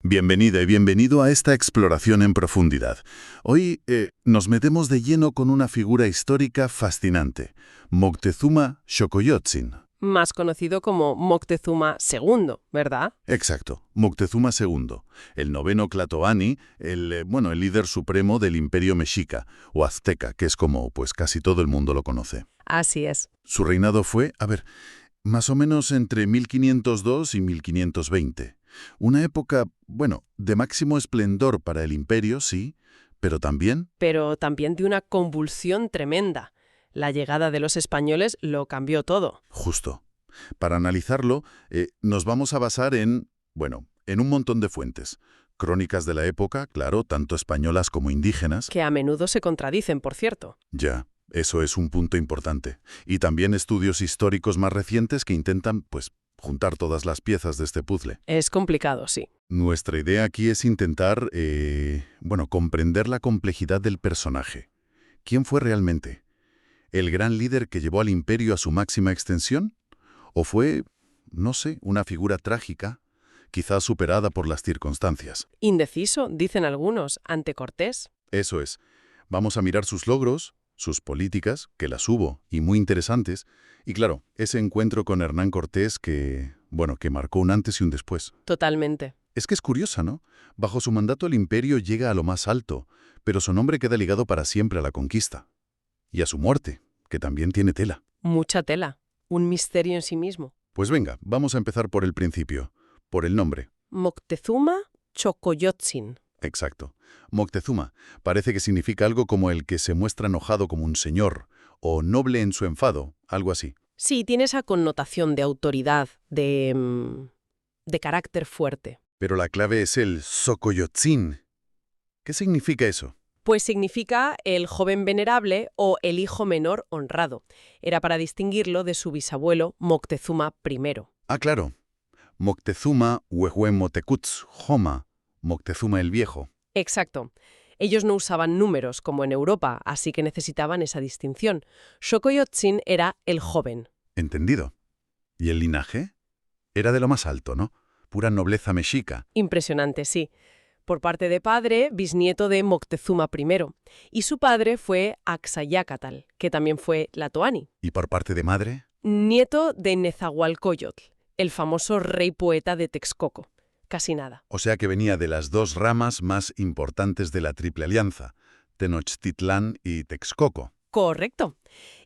Bienvenida y bienvenido a esta exploración en profundidad. Hoy nos metemos de lleno con una figura histórica fascinante, Moctezuma Xocoyotzin. Más conocido como Moctezuma II, ¿verdad? Exacto, Moctezuma II, el noveno Tlatoani, el líder supremo del Imperio Mexica, o Azteca, que es como pues casi todo el mundo lo conoce. Así es. Su reinado fue, más o menos entre 1502 y 1520. Una época, de máximo esplendor para el imperio, sí, pero también... Pero también de una convulsión tremenda. La llegada de los españoles lo cambió todo. Justo. Para analizarlo, nos vamos a basar en un montón de fuentes. Crónicas de la época, claro, tanto españolas como indígenas. Que a menudo se contradicen, por cierto. Ya, eso es un punto importante. Y también estudios históricos más recientes que intentan, juntar todas las piezas de este puzzle. Es complicado, sí. Nuestra idea aquí es intentar, comprender la complejidad del personaje. ¿Quién fue realmente? ¿El gran líder que llevó al imperio a su máxima extensión? ¿O fue, una figura trágica, quizás superada por las circunstancias? Indeciso, dicen algunos, ante Cortés. Eso es. Vamos a mirar sus logros, sus políticas, que las hubo, y muy interesantes, y claro, ese encuentro con Hernán Cortés que marcó un antes y un después. Totalmente. Es que es curiosa, ¿no? Bajo su mandato el imperio llega a lo más alto, pero su nombre queda ligado para siempre a la conquista. Y a su muerte, que también tiene tela. Mucha tela. Un misterio en sí mismo. Pues venga, vamos a empezar por el principio, por el nombre. Moctezuma Xocoyotzin. Exacto. Moctezuma parece que significa algo como el que se muestra enojado como un señor, o noble en su enfado, algo así. Sí, tiene esa connotación de autoridad, de carácter fuerte. Pero la clave es el Xocoyotzin. ¿Qué significa eso? Pues significa el joven venerable o el hijo menor honrado. Era para distinguirlo de su bisabuelo Moctezuma I. Ah, claro. Moctezuma Huehuemotecuhtz Joma, Moctezuma el Viejo. Exacto. Ellos no usaban números como en Europa, así que necesitaban esa distinción. Xocoyotzin era el joven. Entendido. ¿Y el linaje? Era de lo más alto, ¿no? Pura nobleza mexica. Impresionante, sí. Por parte de padre, bisnieto de Moctezuma I. Y su padre fue Axayácatl, que también fue Tlatoani. ¿Y por parte de madre? Nieto de Nezahualcóyotl, el famoso rey poeta de Texcoco. Casi nada. O sea que venía de las dos ramas más importantes de la Triple Alianza, Tenochtitlán y Texcoco. Correcto.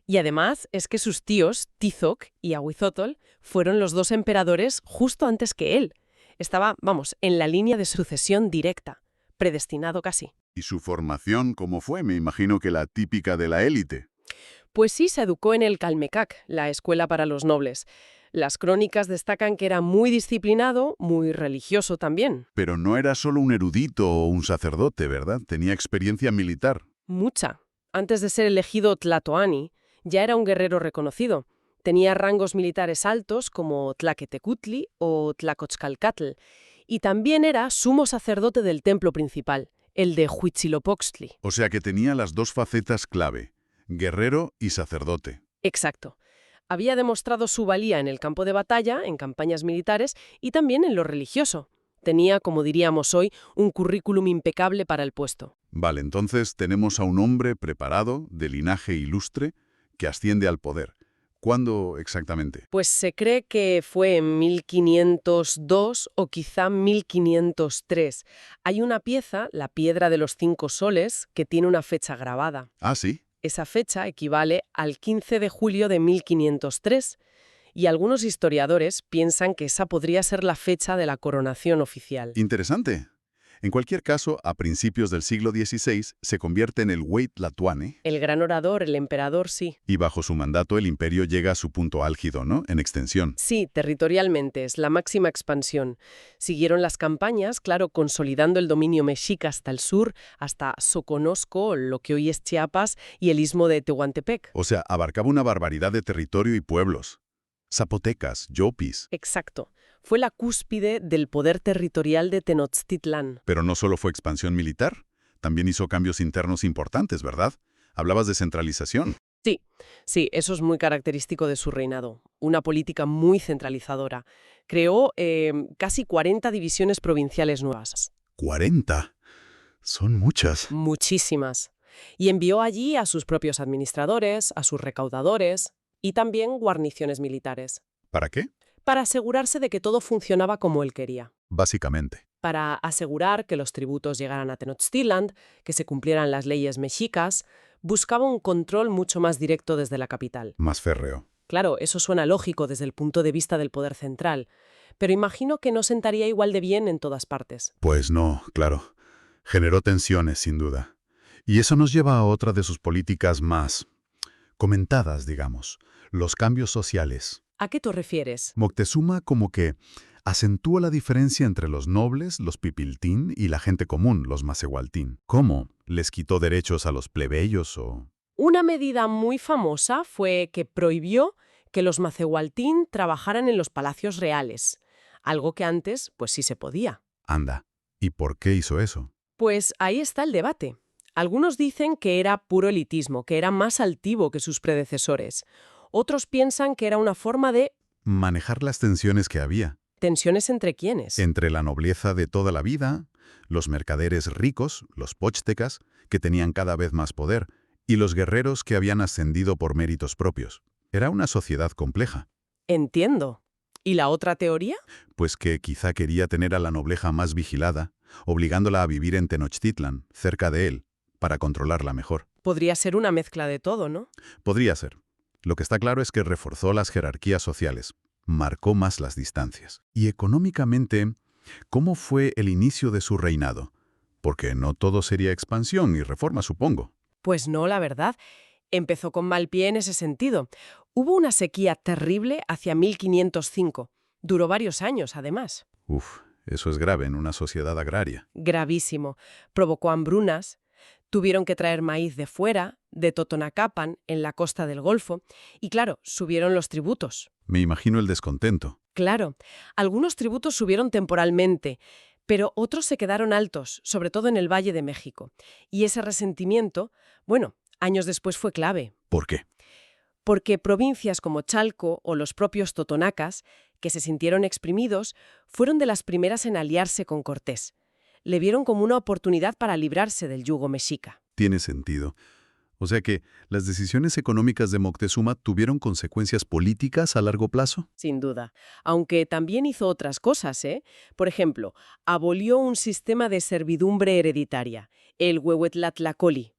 Y además es que sus tíos, Tizoc y Ahuizotl, fueron los dos emperadores justo antes que él. Estaba, en la línea de sucesión directa, predestinado casi. ¿Y su formación cómo fue? Me imagino que la típica de la élite. Pues sí, se educó en el Calmecac, la escuela para los nobles. Las crónicas destacan que era muy disciplinado, muy religioso también. Pero no era solo un erudito o un sacerdote, ¿verdad? Tenía experiencia militar. Mucha. Antes de ser elegido Tlatoani, ya era un guerrero reconocido. Tenía rangos militares altos como Tlaquetecutli o Tlacochcalcatl, y también era sumo sacerdote del templo principal, el de Huitzilopochtli. O sea que tenía las dos facetas clave, guerrero y sacerdote. Exacto. Había demostrado su valía en el campo de batalla, en campañas militares y también en lo religioso. Tenía, como diríamos hoy, un currículum impecable para el puesto. Vale, entonces tenemos a un hombre preparado, de linaje ilustre, que asciende al poder. ¿Cuándo exactamente? Pues se cree que fue en 1502 o quizá 1503. Hay una pieza, la Piedra de los 5 Soles, que tiene una fecha grabada. Ah, ¿sí? Esa fecha equivale al 15 de julio de 1503, y algunos historiadores piensan que esa podría ser la fecha de la coronación oficial. Interesante. En cualquier caso, a principios del siglo XVI se convierte en el Huey Tlatoani. El gran orador, el emperador, sí. Y bajo su mandato el imperio llega a su punto álgido, ¿no? En extensión. Sí, territorialmente, es la máxima expansión. Siguieron las campañas, claro, consolidando el dominio mexica hasta el sur, hasta Soconusco, lo que hoy es Chiapas, y el istmo de Tehuantepec. O sea, abarcaba una barbaridad de territorio y pueblos. Zapotecas, Yopis. Exacto. Fue la cúspide del poder territorial de Tenochtitlán. Pero no solo fue expansión militar, también hizo cambios internos importantes, ¿verdad? Hablabas de centralización. Sí, sí, eso es muy característico de su reinado. Una política muy centralizadora. Creó casi 40 divisiones provinciales nuevas. 40. Son muchas. Muchísimas. Y envió allí a sus propios administradores, a sus recaudadores y también guarniciones militares, ¿Para qué? para asegurarse de que todo funcionaba como él quería. Básicamente. Para asegurar que los tributos llegaran a Tenochtitlan, que se cumplieran las leyes mexicas, buscaba un control mucho más directo desde la capital. Más férreo. Claro, eso suena lógico desde el punto de vista del poder central, pero imagino que no sentaría igual de bien en todas partes. Pues no, claro. Generó tensiones, sin duda. Y eso nos lleva a otra de sus políticas más comentadas, digamos, los cambios sociales. ¿A qué te refieres? Moctezuma como que acentúa la diferencia entre los nobles, los pipiltín, y la gente común, los macehualtín. ¿Cómo? ¿Les quitó derechos a los plebeyos o...? Una medida muy famosa fue que prohibió que los macehualtín trabajaran en los palacios reales, algo que antes, pues sí se podía. Anda. ¿Y por qué hizo eso? Pues ahí está el debate. Algunos dicen que era puro elitismo, que era más altivo que sus predecesores. Otros piensan que era una forma de Manejar las tensiones que había tensiones entre quiénes. entre la nobleza de toda la vida, los mercaderes ricos, los pochtecas, que tenían cada vez más poder, y los guerreros que habían ascendido por méritos propios. Era una sociedad compleja, Entiendo. ¿Y la otra teoría? pues que quizá quería tener a la nobleza más vigilada, obligándola a vivir en Tenochtitlan, cerca de él, para controlarla mejor. Podría ser una mezcla de todo, ¿no? Podría ser. Lo que está claro es que reforzó las jerarquías sociales, marcó más las distancias. Y económicamente, ¿cómo fue el inicio de su reinado? Porque no todo sería expansión y reforma, supongo. Pues no, la verdad. Empezó con mal pie en ese sentido. Hubo una sequía terrible hacia 1505. Duró varios años, además. Uf, eso es grave en una sociedad agraria. Gravísimo. Provocó hambrunas. Tuvieron que traer maíz de fuera, de Totonacapan, en la costa del Golfo. Y claro, subieron los tributos. Me imagino el descontento. Claro, algunos tributos subieron temporalmente, pero otros se quedaron altos, sobre todo en el Valle de México. Y ese resentimiento, bueno, años después fue clave. ¿Por qué? Porque provincias como Chalco o los propios totonacas, que se sintieron exprimidos, fueron de las primeras en aliarse con Cortés. Le vieron como una oportunidad para librarse del yugo mexica. Tiene sentido. O sea que las decisiones económicas de Moctezuma tuvieron consecuencias políticas a largo plazo. Sin duda. Aunque también hizo otras cosas, ¿eh? Por ejemplo, abolió un sistema de servidumbre hereditaria, el Huehuetlatlacoli.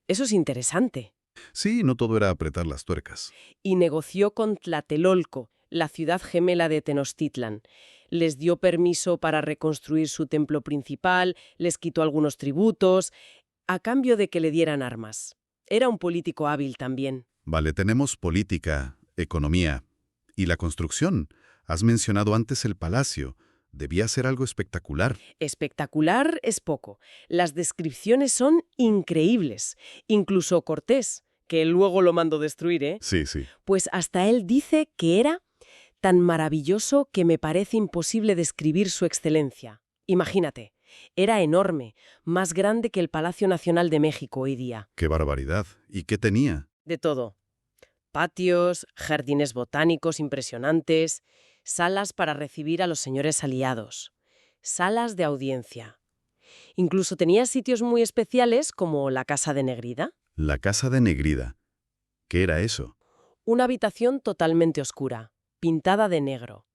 Eso es interesante. Sí, no todo era apretar las tuercas. Y negoció con Tlatelolco, la ciudad gemela de Tenochtitlan. Les dio permiso para reconstruir su templo principal, les quitó algunos tributos, a cambio de que le dieran armas. Era un político hábil también. Vale, tenemos política, economía y la construcción. Has mencionado antes el palacio. Debía ser algo espectacular. Espectacular es poco. Las descripciones son increíbles. Incluso Cortés, que luego lo mandó destruir, ¿eh? Sí, sí. Pues hasta él dice que era tan maravilloso que me parece imposible describir su excelencia. Imagínate, era enorme, más grande que el Palacio Nacional de México hoy día. ¡Qué barbaridad! ¿Y qué tenía? De todo. Patios, jardines botánicos impresionantes, salas para recibir a los señores aliados, salas de audiencia. Incluso tenía sitios muy especiales como la Casa de Negrida, La casa de Negrida. ¿Qué era eso? una habitación totalmente oscura, pintada de negro.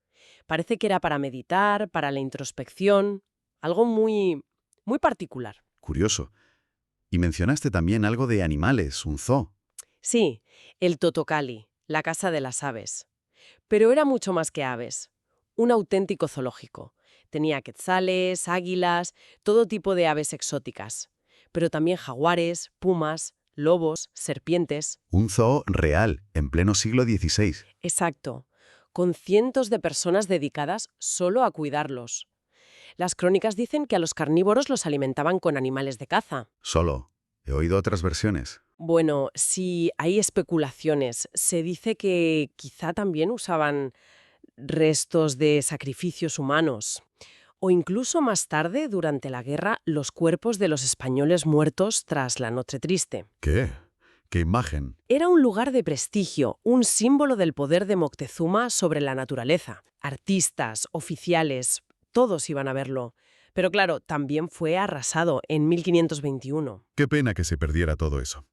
Parece que era para meditar, para la introspección, algo muy particular. Curioso. Y mencionaste también algo de animales, un zoo. Sí, el Totocali, la casa de las aves. Pero era mucho más que aves. Un auténtico zoológico. Tenía quetzales, águilas, todo tipo de aves exóticas. Pero también jaguares, pumas, lobos, serpientes. Un zoo real, en pleno siglo XVI. Exacto. Con cientos de personas dedicadas solo a cuidarlos. Las crónicas dicen que a los carnívoros los alimentaban con animales de caza. Solo. He oído otras versiones. Bueno, sí, hay especulaciones. Se dice que quizá también usaban restos de sacrificios humanos. O incluso más tarde, durante la guerra, los cuerpos de los españoles muertos tras la Noche Triste. ¿Qué? ¡Qué imagen! Era un lugar de prestigio, un símbolo del poder de Moctezuma sobre la naturaleza. Artistas, oficiales, todos iban a verlo. Pero claro, también fue arrasado en 1521. Qué pena que se perdiera todo eso.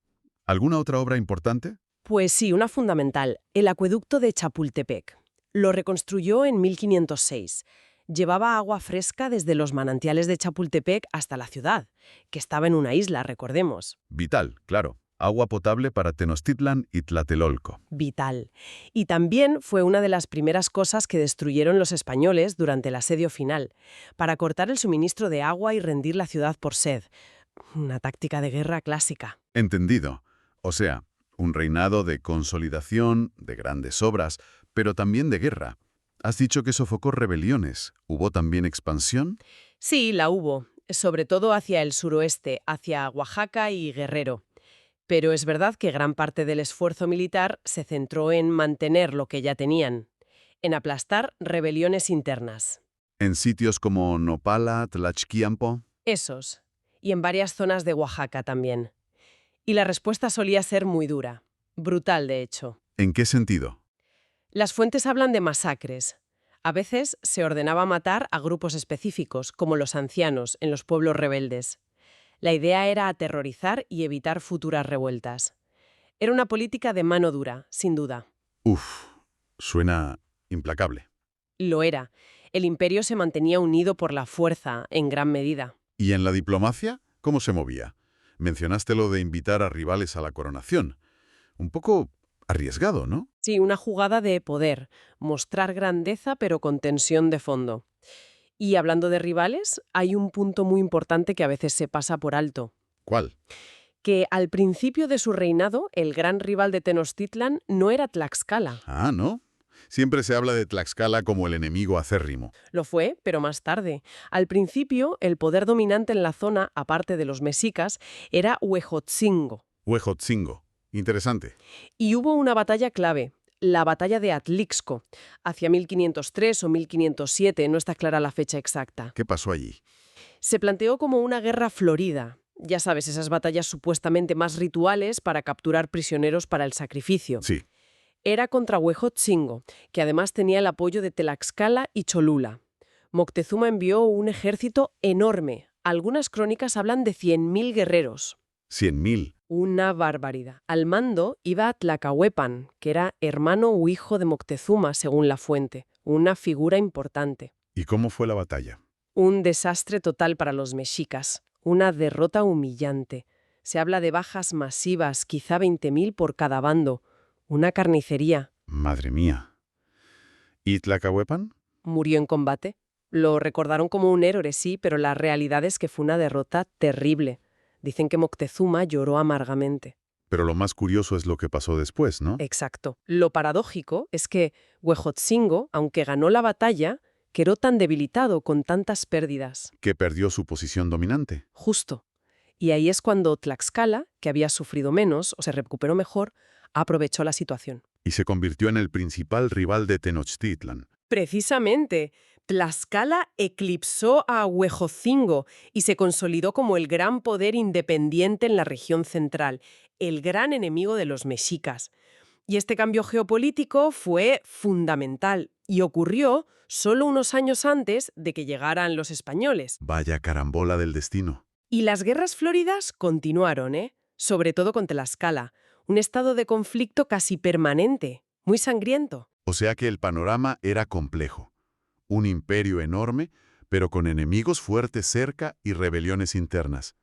¿Alguna otra obra importante? Pues sí, una fundamental, el acueducto de Chapultepec. Lo reconstruyó en 1506. Llevaba agua fresca desde los manantiales de Chapultepec hasta la ciudad, que estaba en una isla, recordemos. Vital, claro. Agua potable para Tenochtitlan y Tlatelolco. Vital. Y también fue una de las primeras cosas que destruyeron los españoles durante el asedio final, para cortar el suministro de agua y rendir la ciudad por sed. Una táctica de guerra clásica. Entendido. O sea, un reinado de consolidación, de grandes obras, pero también de guerra. Has dicho que sofocó rebeliones. ¿Hubo también expansión? Sí, la hubo, sobre todo hacia el suroeste, hacia Oaxaca y Guerrero. Pero es verdad que gran parte del esfuerzo militar se centró en mantener lo que ya tenían, en aplastar rebeliones internas. En sitios como Nopala, Tlaxquiampo. Esos. Y en varias zonas de Oaxaca también. Y la respuesta solía ser muy dura. Brutal, de hecho. ¿En qué sentido? Las fuentes hablan de masacres. A veces se ordenaba matar a grupos específicos, como los ancianos, en los pueblos rebeldes. La idea era aterrorizar y evitar futuras revueltas. Era una política de mano dura, sin duda. Uf, suena implacable. Lo era. El imperio se mantenía unido por la fuerza, en gran medida. ¿Y en la diplomacia? ¿Cómo se movía? Mencionaste lo de invitar a rivales a la coronación. Un poco arriesgado, ¿no? Sí, una jugada de poder, mostrar grandeza pero con tensión de fondo. Y hablando de rivales, hay un punto muy importante que a veces se pasa por alto. ¿Cuál? Que al principio de su reinado, el gran rival de Tenochtitlan no era Tlaxcala. Ah, ¿no? Siempre se habla de Tlaxcala como el enemigo acérrimo. Lo fue, pero más tarde. Al principio, el poder dominante en la zona, aparte de los mexicas, era Huejotzingo. Huejotzingo. Interesante. Y hubo una batalla clave, la batalla de Atlixco, hacia 1503 o 1507, no está clara la fecha exacta. ¿Qué pasó allí? Se planteó como una guerra florida. Ya sabes, esas batallas supuestamente más rituales para capturar prisioneros para el sacrificio. Sí. Era contra Huejotzingo, que además tenía el apoyo de Tlaxcala y Cholula. Moctezuma envió un ejército enorme. Algunas crónicas hablan de 100.000 guerreros. 100.000. Una barbaridad. Al mando iba Tlacahuepan, que era hermano o hijo de Moctezuma, según la fuente. Una figura importante. ¿Y cómo fue la batalla? Un desastre total para los mexicas. Una derrota humillante. Se habla de bajas masivas, quizá 20.000 por cada bando. Una carnicería. Madre mía. ¿Y Tlacahuepan? Murió en combate. Lo recordaron como un héroe, sí, pero la realidad es que fue una derrota terrible. Dicen que Moctezuma lloró amargamente. Pero lo más curioso es lo que pasó después, ¿no? Exacto. Lo paradójico es que Huejotzingo, aunque ganó la batalla, quedó tan debilitado con tantas pérdidas. Que perdió su posición dominante. Justo. Y ahí es cuando Tlaxcala, que había sufrido menos o se recuperó mejor, aprovechó la situación. Y se convirtió en el principal rival de Tenochtitlan. Precisamente, Tlaxcala eclipsó a Huejotzingo y se consolidó como el gran poder independiente en la región central, el gran enemigo de los mexicas. Y este cambio geopolítico fue fundamental y ocurrió solo unos años antes de que llegaran los españoles. Vaya carambola del destino. Y las guerras floridas continuaron, sobre todo con Tlaxcala, un estado de conflicto casi permanente, muy sangriento. O sea que el panorama era complejo. Un imperio enorme, pero con enemigos fuertes cerca y rebeliones internas.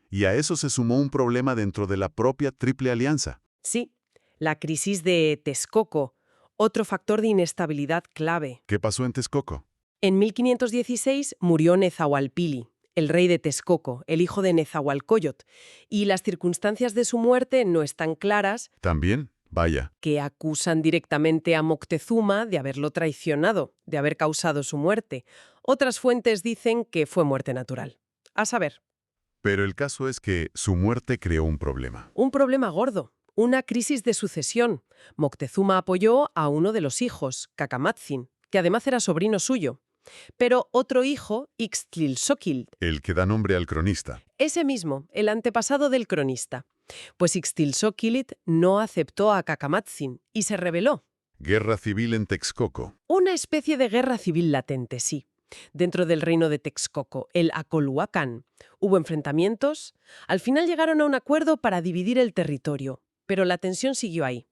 Y a eso se sumó un problema dentro de la propia Triple Alianza. Sí, la crisis de Texcoco, otro factor de inestabilidad clave. ¿Qué pasó en Texcoco? En 1516 murió Nezahualpili, el rey de Texcoco, el hijo de Nezahualcóyotl, y las circunstancias de su muerte no están claras. También, vaya. Que acusan directamente a Moctezuma de haberlo traicionado, de haber causado su muerte. Otras fuentes dicen que fue muerte natural. A saber. Pero el caso es que su muerte creó un problema. Un problema gordo. Una crisis de sucesión. Moctezuma apoyó a uno de los hijos, Cacamatzin, que además era sobrino suyo. Pero otro hijo, Ixtlilxóchitl, El que da nombre al cronista. Ese mismo, el antepasado del cronista. Pues Ixtlilxóquilit no aceptó a Cacamatzin y se rebeló. Guerra civil en Texcoco. Una especie de guerra civil latente, sí. Dentro del reino de Texcoco, el Acolhuacán, hubo enfrentamientos. Al final llegaron a un acuerdo para dividir el territorio, pero la tensión siguió ahí.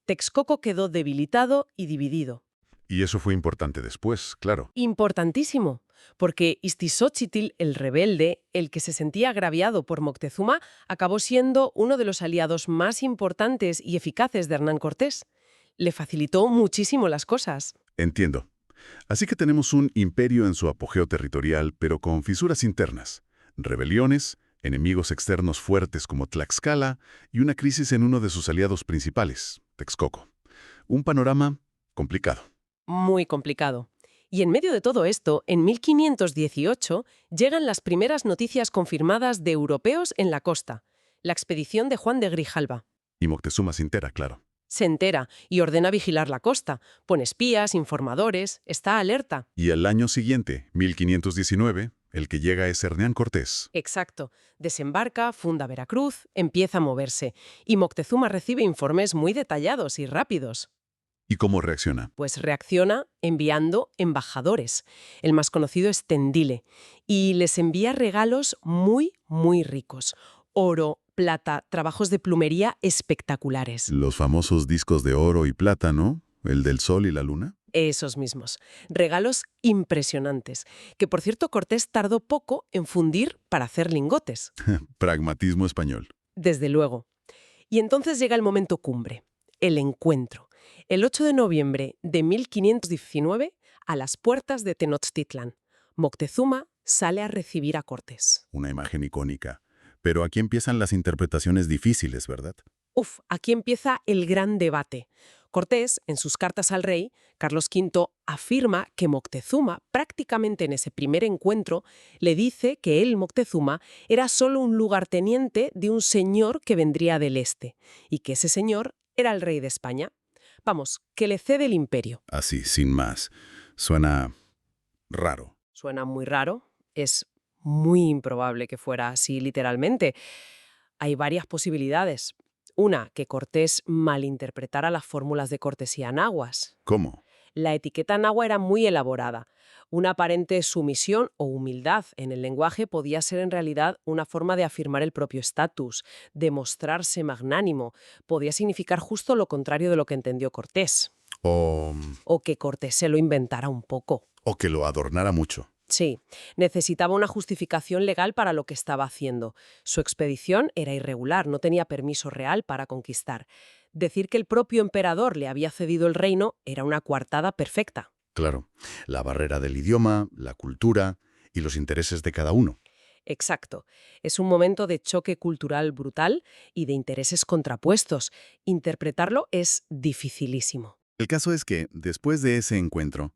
Texcoco quedó debilitado y dividido. Y eso fue importante después, claro. Importantísimo, porque Ixtlilxóchitl, el rebelde, el que se sentía agraviado por Moctezuma, acabó siendo uno de los aliados más importantes y eficaces de Hernán Cortés. Le facilitó muchísimo las cosas. Entiendo. Así que tenemos un imperio en su apogeo territorial, pero con fisuras internas, rebeliones, enemigos externos fuertes como Tlaxcala y una crisis en uno de sus aliados principales, Texcoco. Un panorama complicado. Muy complicado. Y en medio de todo esto, en 1518 llegan las primeras noticias confirmadas de europeos en la costa, la expedición de Juan de Grijalva. Y Moctezuma se entera, claro. Se entera y ordena vigilar la costa, pone espías, informadores, está alerta. Y al año siguiente, 1519, el que llega es Hernán Cortés. Exacto. Desembarca, funda Veracruz, empieza a moverse. Y Moctezuma recibe informes muy detallados y rápidos. ¿Y cómo reacciona? Pues reacciona enviando embajadores. El más conocido es Tendile. Y les envía regalos muy, muy ricos. Oro, plata, trabajos de plumería espectaculares. Los famosos discos de oro y plata, ¿no? El del sol y la luna. Esos mismos. Regalos impresionantes, que por cierto Cortés tardó poco en fundir para hacer lingotes. Pragmatismo español. Desde luego. Y entonces llega el momento cumbre, el encuentro. El 8 de noviembre de 1519, a las puertas de Tenochtitlan, Moctezuma sale a recibir a Cortés. Una imagen icónica. Pero aquí empiezan las interpretaciones difíciles, ¿verdad? Aquí empieza el gran debate. Cortés, en sus cartas al rey, Carlos V afirma que Moctezuma, prácticamente en ese primer encuentro, le dice que él, Moctezuma, era solo un lugarteniente de un señor que vendría del este, y que ese señor era el rey de España. Vamos, que le cede el imperio. Así, sin más. Suena raro. Suena muy raro, es muy improbable que fuera así literalmente. Hay varias posibilidades. Una, que Cortés malinterpretara las fórmulas de cortesía náhuas. ¿Cómo? La etiqueta nahua era muy elaborada. Una aparente sumisión o humildad en el lenguaje podía ser en realidad una forma de afirmar el propio estatus, de mostrarse magnánimo. Podía significar justo lo contrario de lo que entendió Cortés. O que Cortés se lo inventara un poco. O que lo adornara mucho. Sí, necesitaba una justificación legal para lo que estaba haciendo. Su expedición era irregular, no tenía permiso real para conquistar. Decir que el propio emperador le había cedido el reino era una coartada perfecta. Claro. La barrera del idioma, la cultura y los intereses de cada uno. Exacto. Es un momento de choque cultural brutal y de intereses contrapuestos. Interpretarlo es dificilísimo. El caso es que, después de ese encuentro,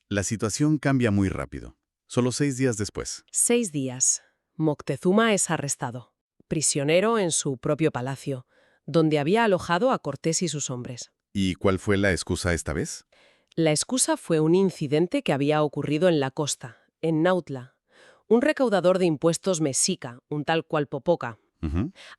la situación cambia muy rápido. Solo 6 días después. 6 días. Moctezuma es arrestado, prisionero en su propio palacio, donde había alojado a Cortés y sus hombres. ¿Y cuál fue la excusa esta vez? La excusa fue un incidente que había ocurrido en la costa, en Nautla. Un recaudador de impuestos mexica, un tal Cualpopoca,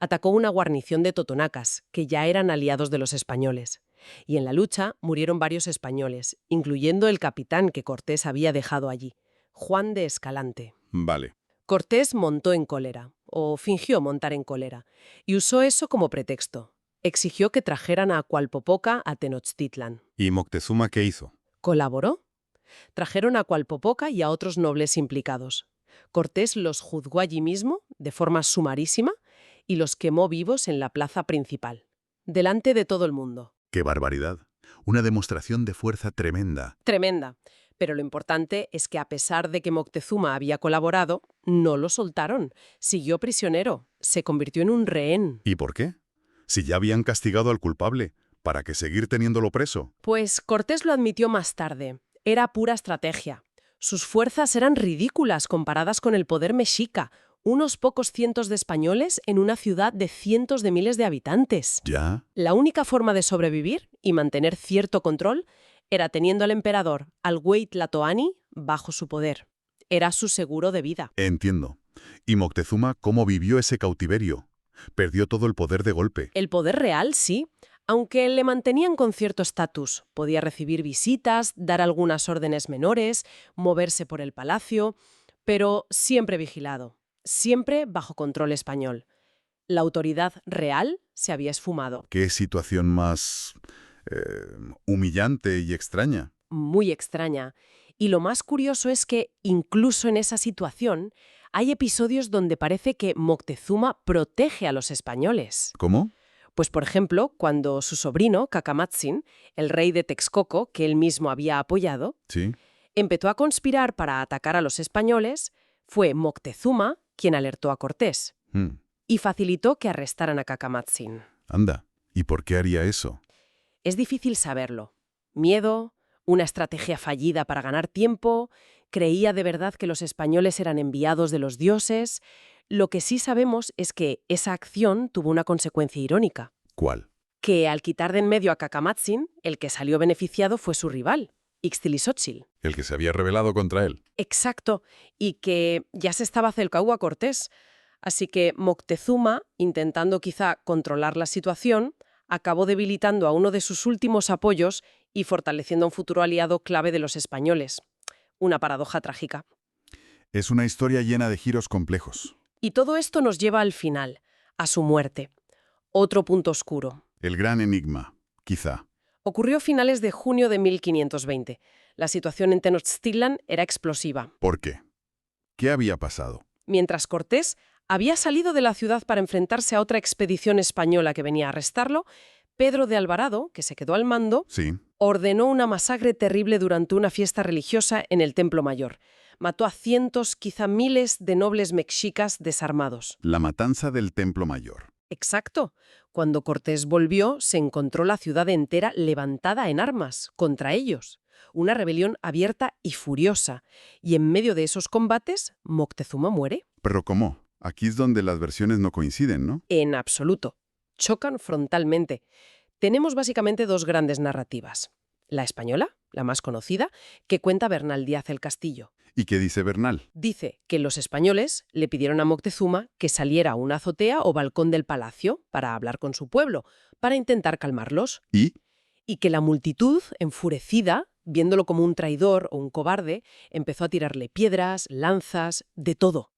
atacó una guarnición de totonacas, que ya eran aliados de los españoles. Y en la lucha murieron varios españoles, incluyendo el capitán que Cortés había dejado allí, Juan de Escalante. Vale. Cortés montó en cólera, o fingió montar en cólera, y usó eso como pretexto. Exigió que trajeran a Cualpopoca a Tenochtitlan. ¿Y Moctezuma qué hizo? ¿Colaboró? Trajeron a Cualpopoca y a otros nobles implicados. Cortés los juzgó allí mismo, de forma sumarísima, y los quemó vivos en la plaza principal, delante de todo el mundo. ¡Qué barbaridad! Una demostración de fuerza tremenda. Tremenda. Pero lo importante es que a pesar de que Moctezuma había colaborado, no lo soltaron. Siguió prisionero. Se convirtió en un rehén. ¿Y por qué? Si ya habían castigado al culpable, ¿para qué seguir teniéndolo preso? Pues Cortés lo admitió más tarde. Era pura estrategia. Sus fuerzas eran ridículas comparadas con el poder mexica. Unos pocos cientos de españoles en una ciudad de cientos de miles de habitantes. ¿Ya? La única forma de sobrevivir y mantener cierto control era teniendo al emperador, al güey Tlatoani, bajo su poder. Era su seguro de vida. Entiendo. ¿Y Moctezuma cómo vivió ese cautiverio? Perdió todo el poder de golpe. El poder real, sí, aunque le mantenían con cierto estatus. Podía recibir visitas, dar algunas órdenes menores, moverse por el palacio, pero siempre vigilado, siempre bajo control español. La autoridad real se había esfumado. Qué situación más humillante y extraña. Muy extraña. Y lo más curioso es que, incluso en esa situación, hay episodios donde parece que Moctezuma protege a los españoles. ¿Cómo? Pues, por ejemplo, cuando su sobrino, Cacamatzin, el rey de Texcoco, que él mismo había apoyado, Sí. empezó a conspirar para atacar a los españoles, fue Moctezuma quien alertó a Cortés Hmm. y facilitó que arrestaran a Cacamatzin. Anda. ¿Y por qué haría eso? Es difícil saberlo. Miedo, una estrategia fallida para ganar tiempo, creía de verdad que los españoles eran enviados de los dioses. Lo que sí sabemos es que esa acción tuvo una consecuencia irónica, ¿Cuál? que al quitar de en medio a Cacamatzin, el que salió beneficiado fue su rival, Ixtlilxóchitl. El que se había rebelado contra él. Exacto, y que ya se estaba acercando a Cortés. Así que Moctezuma, intentando quizá controlar la situación, acabó debilitando a uno de sus últimos apoyos y fortaleciendo a un futuro aliado clave de los españoles. Una paradoja trágica. Es una historia llena de giros complejos. Y todo esto nos lleva al final, a su muerte. Otro punto oscuro. El gran enigma, quizá. Ocurrió a finales de junio de 1520. La situación en Tenochtitlan era explosiva. ¿Por qué? ¿Qué había pasado? Mientras Cortés había salido de la ciudad para enfrentarse a otra expedición española que venía a arrestarlo, Pedro de Alvarado, que se quedó al mando, Sí. ordenó una masacre terrible durante una fiesta religiosa en el Templo Mayor. Mató a cientos, quizá miles de nobles mexicas desarmados. La matanza del Templo Mayor. Exacto. Cuando Cortés volvió, se encontró la ciudad entera levantada en armas contra ellos. Una rebelión abierta y furiosa. Y en medio de esos combates, Moctezuma muere. ¿Pero cómo? Aquí es donde las versiones no coinciden, ¿no? En absoluto. Chocan frontalmente. Tenemos básicamente dos grandes narrativas. La española, la más conocida, que cuenta Bernal Díaz el Castillo. ¿Y qué dice Bernal? Dice que los españoles le pidieron a Moctezuma que saliera a una azotea o balcón del palacio para hablar con su pueblo, para intentar calmarlos. ¿Y? Y que la multitud, enfurecida, viéndolo como un traidor o un cobarde, empezó a tirarle piedras, lanzas, de todo.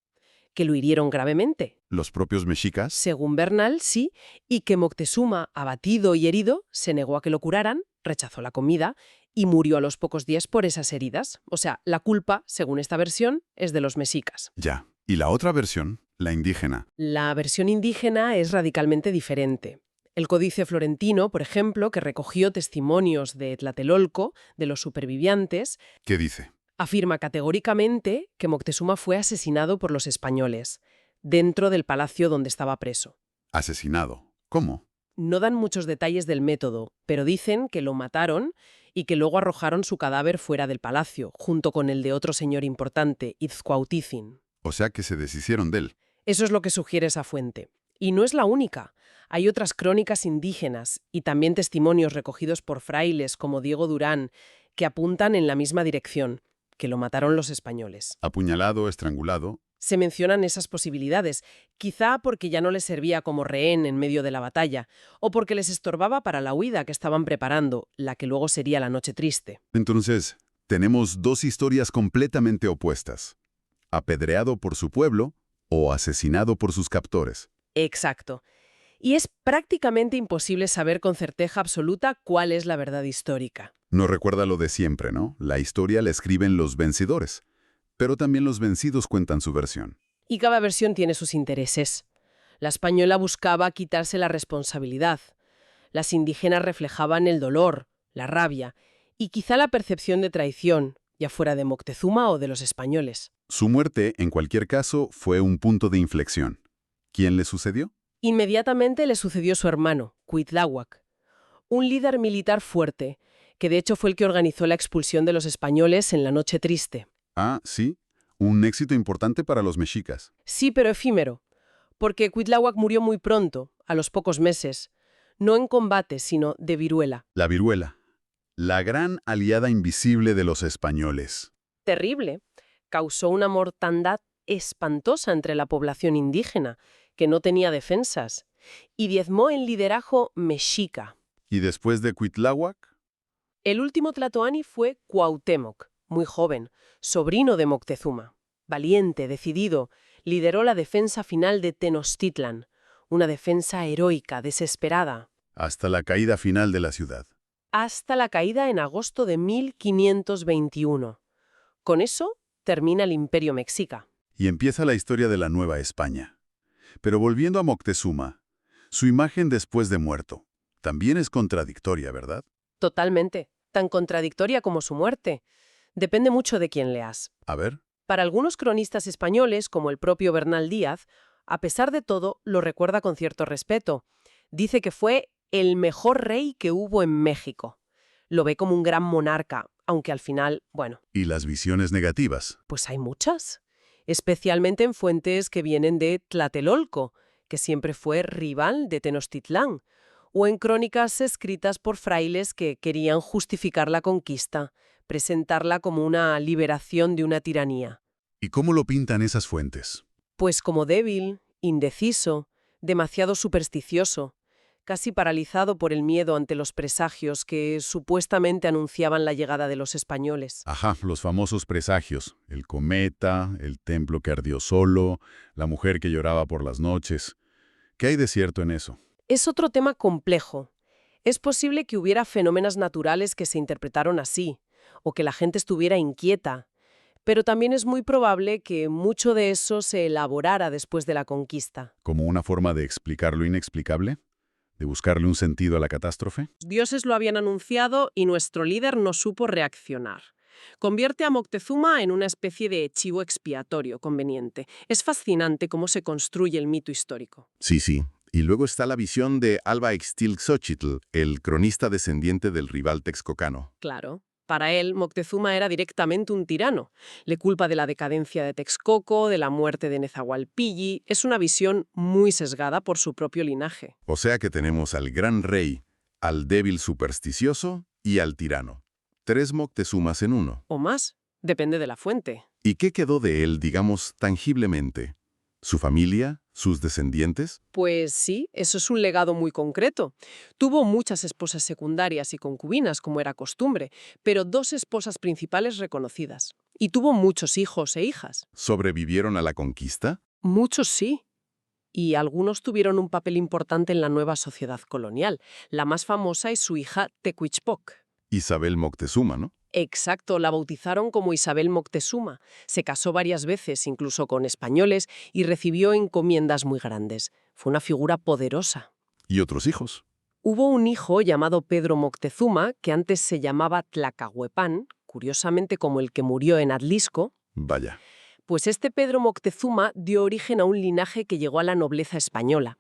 Que lo hirieron gravemente. ¿Los propios mexicas? Según Bernal, sí, y que Moctezuma, abatido y herido, se negó a que lo curaran, rechazó la comida y murió a los pocos días por esas heridas. O sea, la culpa, según esta versión, es de los mexicas. Ya. ¿Y la otra versión? La indígena. La versión indígena es radicalmente diferente. El Códice Florentino, por ejemplo, que recogió testimonios de Tlatelolco, de los supervivientes, ¿Qué dice? afirma categóricamente que Moctezuma fue asesinado por los españoles, dentro del palacio donde estaba preso. Asesinado. ¿Cómo? No dan muchos detalles del método, pero dicen que lo mataron y que luego arrojaron su cadáver fuera del palacio, junto con el de otro señor importante, Itzcuauhtzin. O sea que se deshicieron de él. Eso es lo que sugiere esa fuente. Y no es la única. Hay otras crónicas indígenas y también testimonios recogidos por frailes como Diego Durán que apuntan en la misma dirección, que lo mataron los españoles. Apuñalado, estrangulado. Se mencionan esas posibilidades, quizá porque ya no les servía como rehén en medio de la batalla, o porque les estorbaba para la huida que estaban preparando, la que luego sería la Noche Triste. Entonces, tenemos dos historias completamente opuestas. Apedreado por su pueblo o asesinado por sus captores. Exacto. Y es prácticamente imposible saber con certeza absoluta cuál es la verdad histórica. No recuerda lo de siempre, ¿no? La historia la escriben los vencedores. Pero también los vencidos cuentan su versión. Y cada versión tiene sus intereses. La española buscaba quitarse la responsabilidad. Las indígenas reflejaban el dolor, la rabia y quizá la percepción de traición, ya fuera de Moctezuma o de los españoles. Su muerte, en cualquier caso, fue un punto de inflexión. ¿Quién le sucedió? Inmediatamente le sucedió su hermano, Cuitláhuac, un líder militar fuerte, que de hecho fue el que organizó la expulsión de los españoles en la Noche Triste. Ah, sí. Un éxito importante para los mexicas. Sí, pero efímero, porque Cuitláhuac murió muy pronto, a los pocos meses, no en combate, sino de viruela. La viruela. La gran aliada invisible de los españoles. Terrible. Causó una mortandad espantosa entre la población indígena, que no tenía defensas, y diezmó el liderazgo mexica. ¿Y después de Cuitláhuac? El último tlatoani fue Cuauhtémoc, muy joven, sobrino de Moctezuma. Valiente, decidido, lideró la defensa final de Tenochtitlan, una defensa heroica, desesperada, Hasta la caída final de la ciudad. hasta la caída en agosto de 1521. Con eso termina el Imperio Mexica. Y empieza la historia de la Nueva España. Pero volviendo a Moctezuma, su imagen después de muerto también es contradictoria, ¿verdad? Totalmente, tan contradictoria como su muerte. Depende mucho de quién leas. A ver, Para algunos cronistas españoles, como el propio Bernal Díaz, a pesar de todo, lo recuerda con cierto respeto. Dice que fue el mejor rey que hubo en México. Lo ve como un gran monarca, aunque al final, bueno, ¿y las visiones negativas? pues hay muchas. Especialmente en fuentes que vienen de Tlatelolco, que siempre fue rival de Tenochtitlán, o en crónicas escritas por frailes que querían justificar la conquista, presentarla como una liberación de una tiranía. ¿Y cómo lo pintan esas fuentes? Pues como débil, indeciso, demasiado supersticioso, casi paralizado por el miedo ante los presagios que supuestamente anunciaban la llegada de los españoles. Ajá, los famosos presagios. El cometa, el templo que ardió solo, la mujer que lloraba por las noches. ¿Qué hay de cierto en eso? Es otro tema complejo. Es posible que hubiera fenómenos naturales que se interpretaron así, o que la gente estuviera inquieta, pero también es muy probable que mucho de eso se elaborara después de la conquista. ¿Como una forma de explicar lo inexplicable? ¿De buscarle un sentido a la catástrofe? Los dioses lo habían anunciado y nuestro líder no supo reaccionar. Convierte a Moctezuma en una especie de chivo expiatorio conveniente. Es fascinante cómo se construye el mito histórico. Sí, sí. Y luego está la visión de Alba Ixtlilxóchitl, el cronista descendiente del rival texcocano. Claro. Para él, Moctezuma era directamente un tirano. Le culpa de la decadencia de Texcoco, de la muerte de Nezahualpilli. Es una visión muy sesgada por su propio linaje. O sea que tenemos al gran rey, al débil supersticioso y al tirano. 3 Moctezumas en uno. O más, depende de la fuente. ¿Y qué quedó de él, digamos, tangiblemente? ¿Su familia? ¿Sus descendientes? Pues sí, eso es un legado muy concreto. Tuvo muchas esposas secundarias y concubinas, como era costumbre, pero 2 esposas principales reconocidas. Y tuvo muchos hijos e hijas. ¿Sobrevivieron a la conquista? Muchos sí. Y algunos tuvieron un papel importante en la nueva sociedad colonial. La más famosa es su hija Tecuichpoc. Isabel Moctezuma, ¿no? Exacto, la bautizaron como Isabel Moctezuma. Se casó varias veces, incluso con españoles, y recibió encomiendas muy grandes. Fue una figura poderosa. ¿Y otros hijos? Hubo un hijo llamado Pedro Moctezuma, que antes se llamaba Tlacahuepan, curiosamente como el que murió en Atlisco. Vaya. Pues este Pedro Moctezuma dio origen a un linaje que llegó a la nobleza española.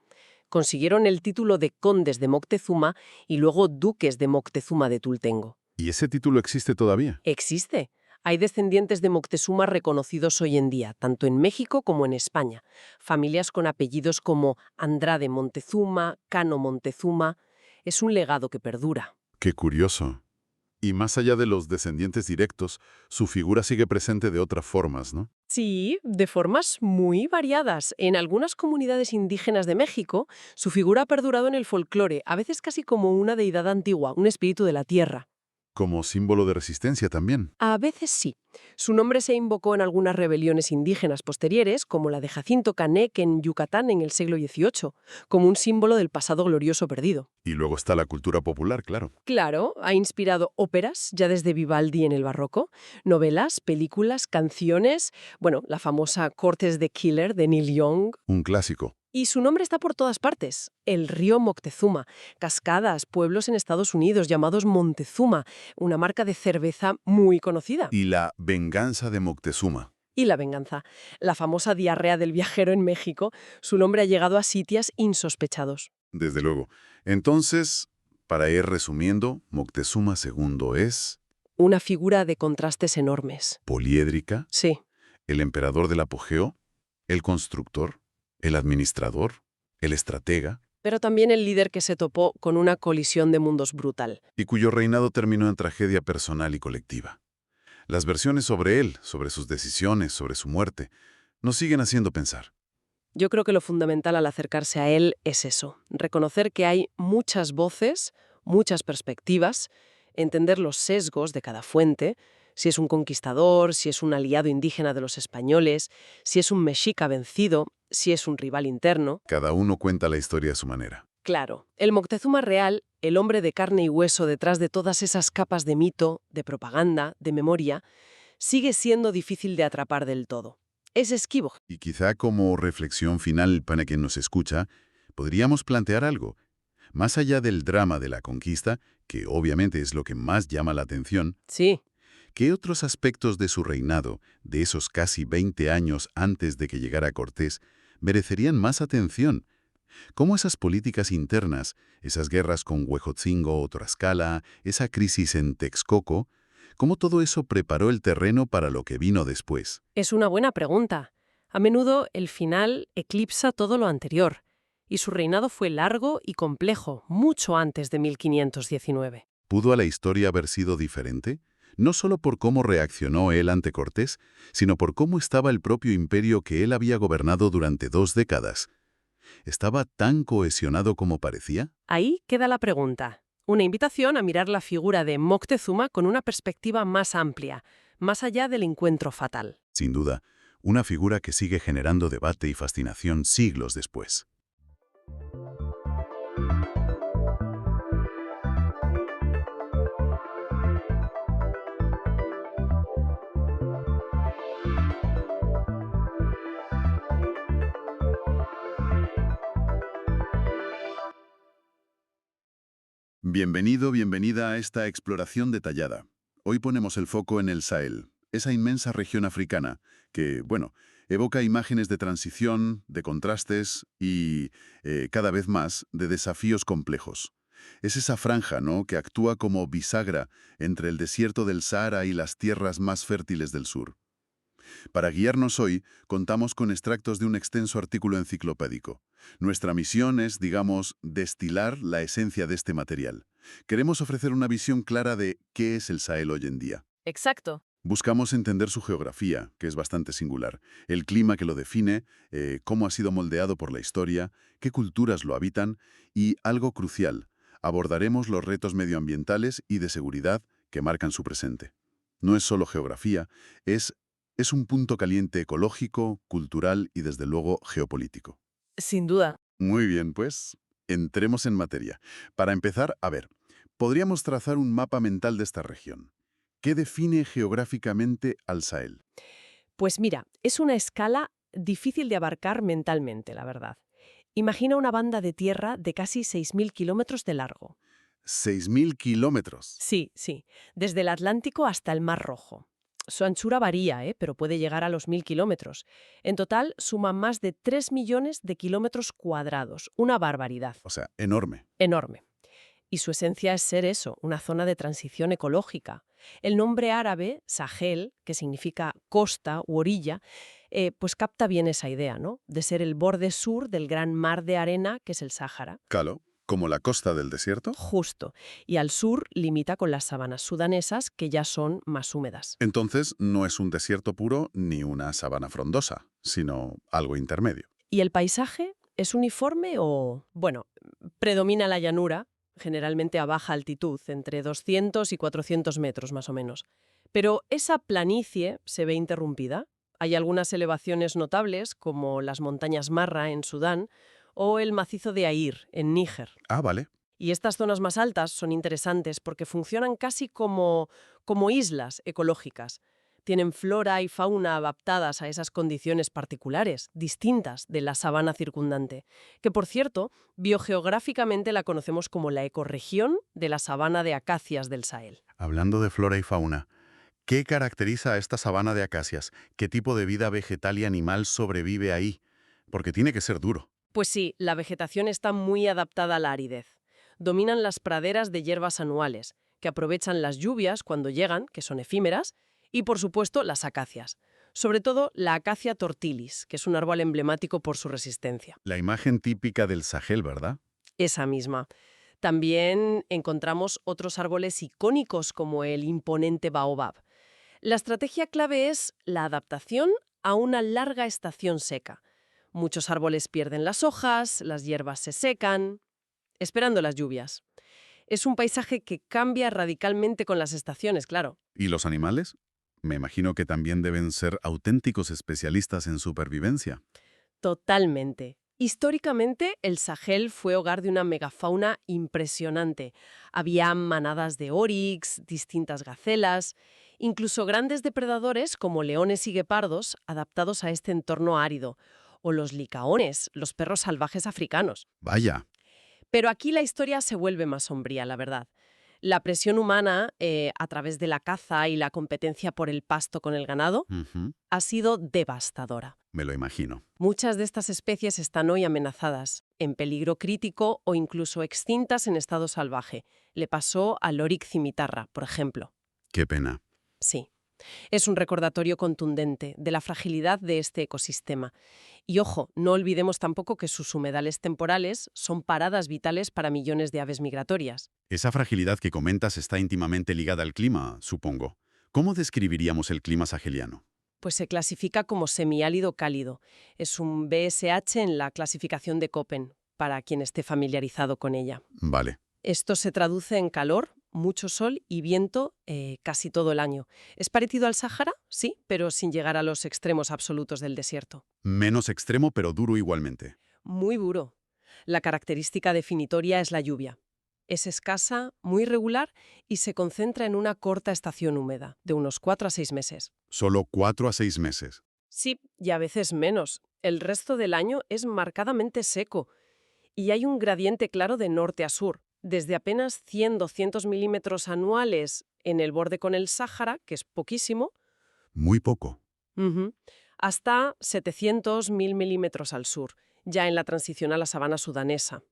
Consiguieron el título de condes de Moctezuma y luego duques de Moctezuma de Tultengo. ¿Y ese título existe todavía? Existe. Hay descendientes de Moctezuma reconocidos hoy en día, tanto en México como en España. Familias con apellidos como Andrade Montezuma, Cano Montezuma. Es un legado que perdura. Qué curioso. Y más allá de los descendientes directos, su figura sigue presente de otras formas, ¿no? Sí, de formas muy variadas. En algunas comunidades indígenas de México, su figura ha perdurado en el folclore, a veces casi como una deidad antigua, un espíritu de la tierra. Como símbolo de resistencia también. A veces sí. Su nombre se invocó en algunas rebeliones indígenas posteriores, como la de Jacinto Canec en Yucatán en el siglo XVIII, como un símbolo del pasado glorioso perdido. Y luego está la cultura popular, claro. Claro, ha inspirado óperas, ya desde Vivaldi en el barroco, novelas, películas, canciones, bueno, la famosa Cortes de Killer de Neil Young. Un clásico. Y su nombre está por todas partes. El río Moctezuma, cascadas, pueblos en Estados Unidos llamados Montezuma, una marca de cerveza muy conocida. Y la venganza de Moctezuma. Y la venganza, la famosa diarrea del viajero en México, su nombre ha llegado a sitios insospechados. Desde luego. Entonces, para ir resumiendo, Moctezuma II es Una figura de contrastes enormes. poliédrica, Sí. el emperador del apogeo, el constructor, el administrador, el estratega, Pero también el líder que se topó con una colisión de mundos brutal. y cuyo reinado terminó en tragedia personal y colectiva. Las versiones sobre él, sobre sus decisiones, sobre su muerte, Nos siguen haciendo pensar. Yo creo que lo fundamental al acercarse a él es eso, reconocer que hay muchas voces, muchas perspectivas, entender los sesgos de cada fuente, si es un conquistador, si es un aliado indígena de los españoles, si es un mexica vencido, si es un rival interno. Cada uno cuenta la historia a su manera. Claro, el Moctezuma real, el hombre de carne y hueso detrás de todas esas capas de mito, de propaganda, de memoria, sigue siendo difícil de atrapar del todo. Es esquivo. Y quizá como reflexión final para quien nos escucha, podríamos plantear algo. Más allá del drama de la conquista, que obviamente es lo que más llama la atención, Sí. ¿qué otros aspectos de su reinado, de esos casi 20 años antes de que llegara Cortés, merecerían más atención? ¿Cómo esas políticas internas, esas guerras con Huejotzingo o Tlaxcala, esa crisis en Texcoco, cómo todo eso preparó el terreno para lo que vino después? Es una buena pregunta. A menudo el final eclipsa todo lo anterior, y su reinado fue largo y complejo, mucho antes de 1519. ¿Pudo a la historia haber sido diferente? No solo por cómo reaccionó él ante Cortés, sino por cómo estaba el propio imperio que él había gobernado durante 2 décadas. ¿Estaba tan cohesionado como parecía? Ahí queda la pregunta. Una invitación a mirar la figura de Moctezuma con una perspectiva más amplia, más allá del encuentro fatal. Sin duda, una figura que sigue generando debate y fascinación siglos después. Bienvenido, bienvenida a esta exploración detallada. Hoy ponemos el foco en el Sahel, esa inmensa región africana que, bueno, evoca imágenes de transición, de contrastes y, cada vez más, de desafíos complejos. Es esa franja, ¿no?, que actúa como bisagra entre el desierto del Sahara y las tierras más fértiles del sur. Para guiarnos hoy, contamos con extractos de un extenso artículo enciclopédico. Nuestra misión es, digamos, destilar la esencia de este material. Queremos ofrecer una visión clara de qué es el Sahel hoy en día. Exacto. Buscamos entender su geografía, que es bastante singular, el clima que lo define, cómo ha sido moldeado por la historia, qué culturas lo habitan y, algo crucial, abordaremos los retos medioambientales y de seguridad que marcan su presente. No es solo geografía, es un punto caliente ecológico, cultural y, desde luego, geopolítico. Sin duda. Muy bien, pues, entremos en materia. Para empezar, a ver, podríamos trazar un mapa mental de esta región. ¿Qué define geográficamente al Sahel? Pues mira, es una escala difícil de abarcar mentalmente, la verdad. Imagina una banda de tierra de casi 6.000 kilómetros de largo. 6.000 kilómetros. Sí, sí, desde el Atlántico hasta el Mar Rojo. Su anchura varía, pero puede llegar a los 1.000 kilómetros. En total, suma más de 3 millones de kilómetros cuadrados. Una barbaridad. O sea, enorme. Enorme. Y su esencia es ser eso, una zona de transición ecológica. El nombre árabe, Sahel, que significa costa u orilla, pues capta bien esa idea, ¿no? De ser el borde sur del gran mar de arena que es el Sáhara. Claro, como la costa del desierto. Justo. Y al sur limita con las sabanas sudanesas, que ya son más húmedas. Entonces, no es un desierto puro ni una sabana frondosa, sino algo intermedio. ¿Y el paisaje es uniforme o...? Bueno, predomina la llanura, generalmente a baja altitud, entre 200 y 400 metros más o menos. Pero esa planicie se ve interrumpida. Hay algunas elevaciones notables, como las montañas Marra en Sudán o el macizo de Air en Níger. Ah, vale. Y estas zonas más altas son interesantes porque funcionan casi como islas ecológicas. Tienen flora y fauna adaptadas a esas condiciones particulares, distintas de la sabana circundante, que, por cierto, biogeográficamente la conocemos como la ecorregión de la sabana de acacias del Sahel. Hablando de flora y fauna, ¿qué caracteriza a esta sabana de acacias? ¿Qué tipo de vida vegetal y animal sobrevive ahí? Porque tiene que ser duro. Pues sí, la vegetación está muy adaptada a la aridez. Dominan las praderas de hierbas anuales, que aprovechan las lluvias cuando llegan, que son efímeras, y, por supuesto, las acacias. Sobre todo la acacia tortilis, que es un árbol emblemático por su resistencia. La imagen típica del Sahel, ¿verdad? Esa misma. También encontramos otros árboles icónicos como el imponente baobab. La estrategia clave es la adaptación a una larga estación seca. Muchos árboles pierden las hojas, las hierbas se secan, esperando las lluvias. Es un paisaje que cambia radicalmente con las estaciones, claro. ¿Y los animales? Me imagino que también deben ser auténticos especialistas en supervivencia. Totalmente. Históricamente, el Sahel fue hogar de una megafauna impresionante. Había manadas de oryx, distintas gacelas, incluso grandes depredadores como leones y guepardos adaptados a este entorno árido, o los licaones, los perros salvajes africanos. Vaya, Pero aquí la historia se vuelve más sombría, la verdad. La presión humana, a través de la caza y la competencia por el pasto con el ganado, ha sido devastadora. me lo imagino. Muchas de estas especies están hoy amenazadas, en peligro crítico o incluso extintas en estado salvaje. Le pasó al oryx cimitarra, por ejemplo. Qué pena. Sí. Es un recordatorio contundente de la fragilidad de este ecosistema. Y ojo, no olvidemos tampoco que sus humedales temporales son paradas vitales para millones de aves migratorias. Esa fragilidad que comentas está íntimamente ligada al clima, supongo. ¿Cómo describiríamos el clima saheliano? Pues se clasifica como semiárido cálido. Es un BSH en la clasificación de Köppen, para quien esté familiarizado con ella. Vale. Esto se traduce en calor, mucho sol y viento casi todo el año. ¿Es parecido al Sáhara? Sí, pero sin llegar a los extremos absolutos del desierto. Menos extremo, pero duro igualmente. Muy duro. La característica definitoria es la lluvia. Es escasa, muy regular y se concentra en una corta estación húmeda, de unos 4 a 6 meses. Solo 4 a 6 meses. Sí, y a veces menos. El resto del año es marcadamente seco. Y hay un gradiente claro de norte a sur, desde apenas 100-200 milímetros anuales en el borde con el Sáhara, que es poquísimo, Muy poco. hasta 700-1000 milímetros al sur, ya en la transición a la sabana sudanesa.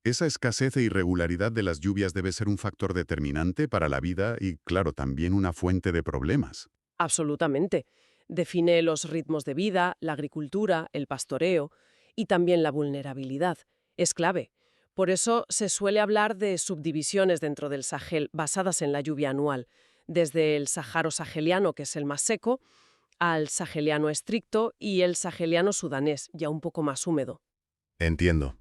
Esa escasez e irregularidad de las lluvias debe ser un factor determinante para la vida y, claro, también una fuente de problemas. Absolutamente. Define los ritmos de vida, la agricultura, el pastoreo y también la vulnerabilidad. Es clave. Por eso se suele hablar de subdivisiones dentro del Sahel basadas en la lluvia anual, desde el saharo-saheliano, que es el más seco, al saheliano estricto y el saheliano sudanés, ya un poco más húmedo. Entiendo.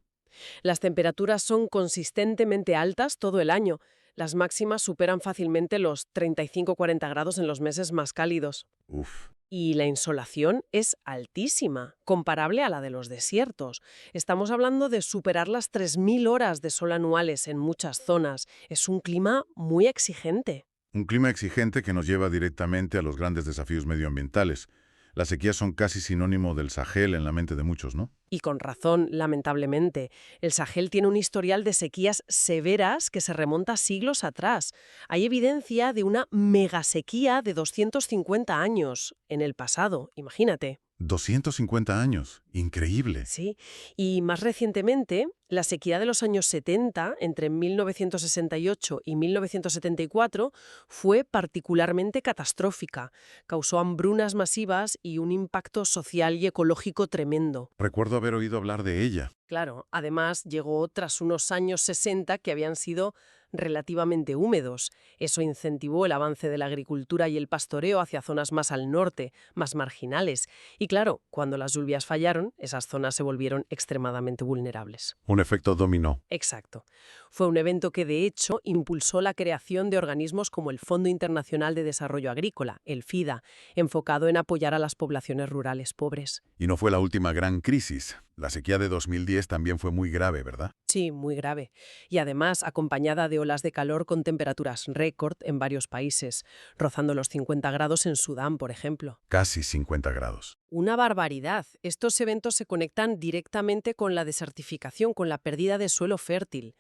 Las temperaturas son consistentemente altas todo el año. Las máximas superan fácilmente los 35-40 grados en los meses más cálidos. Uf. Y la insolación es altísima, comparable a la de los desiertos. Estamos hablando de superar las 3000 horas de sol anuales en muchas zonas. Es un clima muy exigente. Un clima exigente que nos lleva directamente a los grandes desafíos medioambientales. Las sequías son casi sinónimo del Sahel en la mente de muchos, ¿no? Y con razón, lamentablemente. El Sahel tiene un historial de sequías severas que se remonta siglos atrás. Hay evidencia de una megasequía de 250 años en el pasado, imagínate. 250 años. Increíble. Sí, y más recientemente, la sequía de los años 70, entre 1968 y 1974, fue particularmente catastrófica. Causó hambrunas masivas y un impacto social y ecológico tremendo. Recuerdo haber oído hablar de ella. Claro, además llegó tras unos años 60 que habían sido relativamente húmedos. Eso incentivó el avance de la agricultura y el pastoreo hacia zonas más al norte, más marginales. Y claro, cuando las lluvias fallaron, esas zonas se volvieron extremadamente vulnerables. Un efecto dominó. Exacto. Fue un evento que, de hecho, impulsó la creación de organismos como el Fondo Internacional de Desarrollo Agrícola, el FIDA, enfocado en apoyar a las poblaciones rurales pobres. Y no fue la última gran crisis. La sequía de 2010 también fue muy grave, ¿verdad? Sí, muy grave. Y además acompañada de olas de calor con temperaturas récord en varios países, rozando los 50 grados en Sudán, por ejemplo. Casi 50 grados. Una barbaridad. Estos eventos se conectan directamente con la desertificación, con la pérdida de suelo fértil.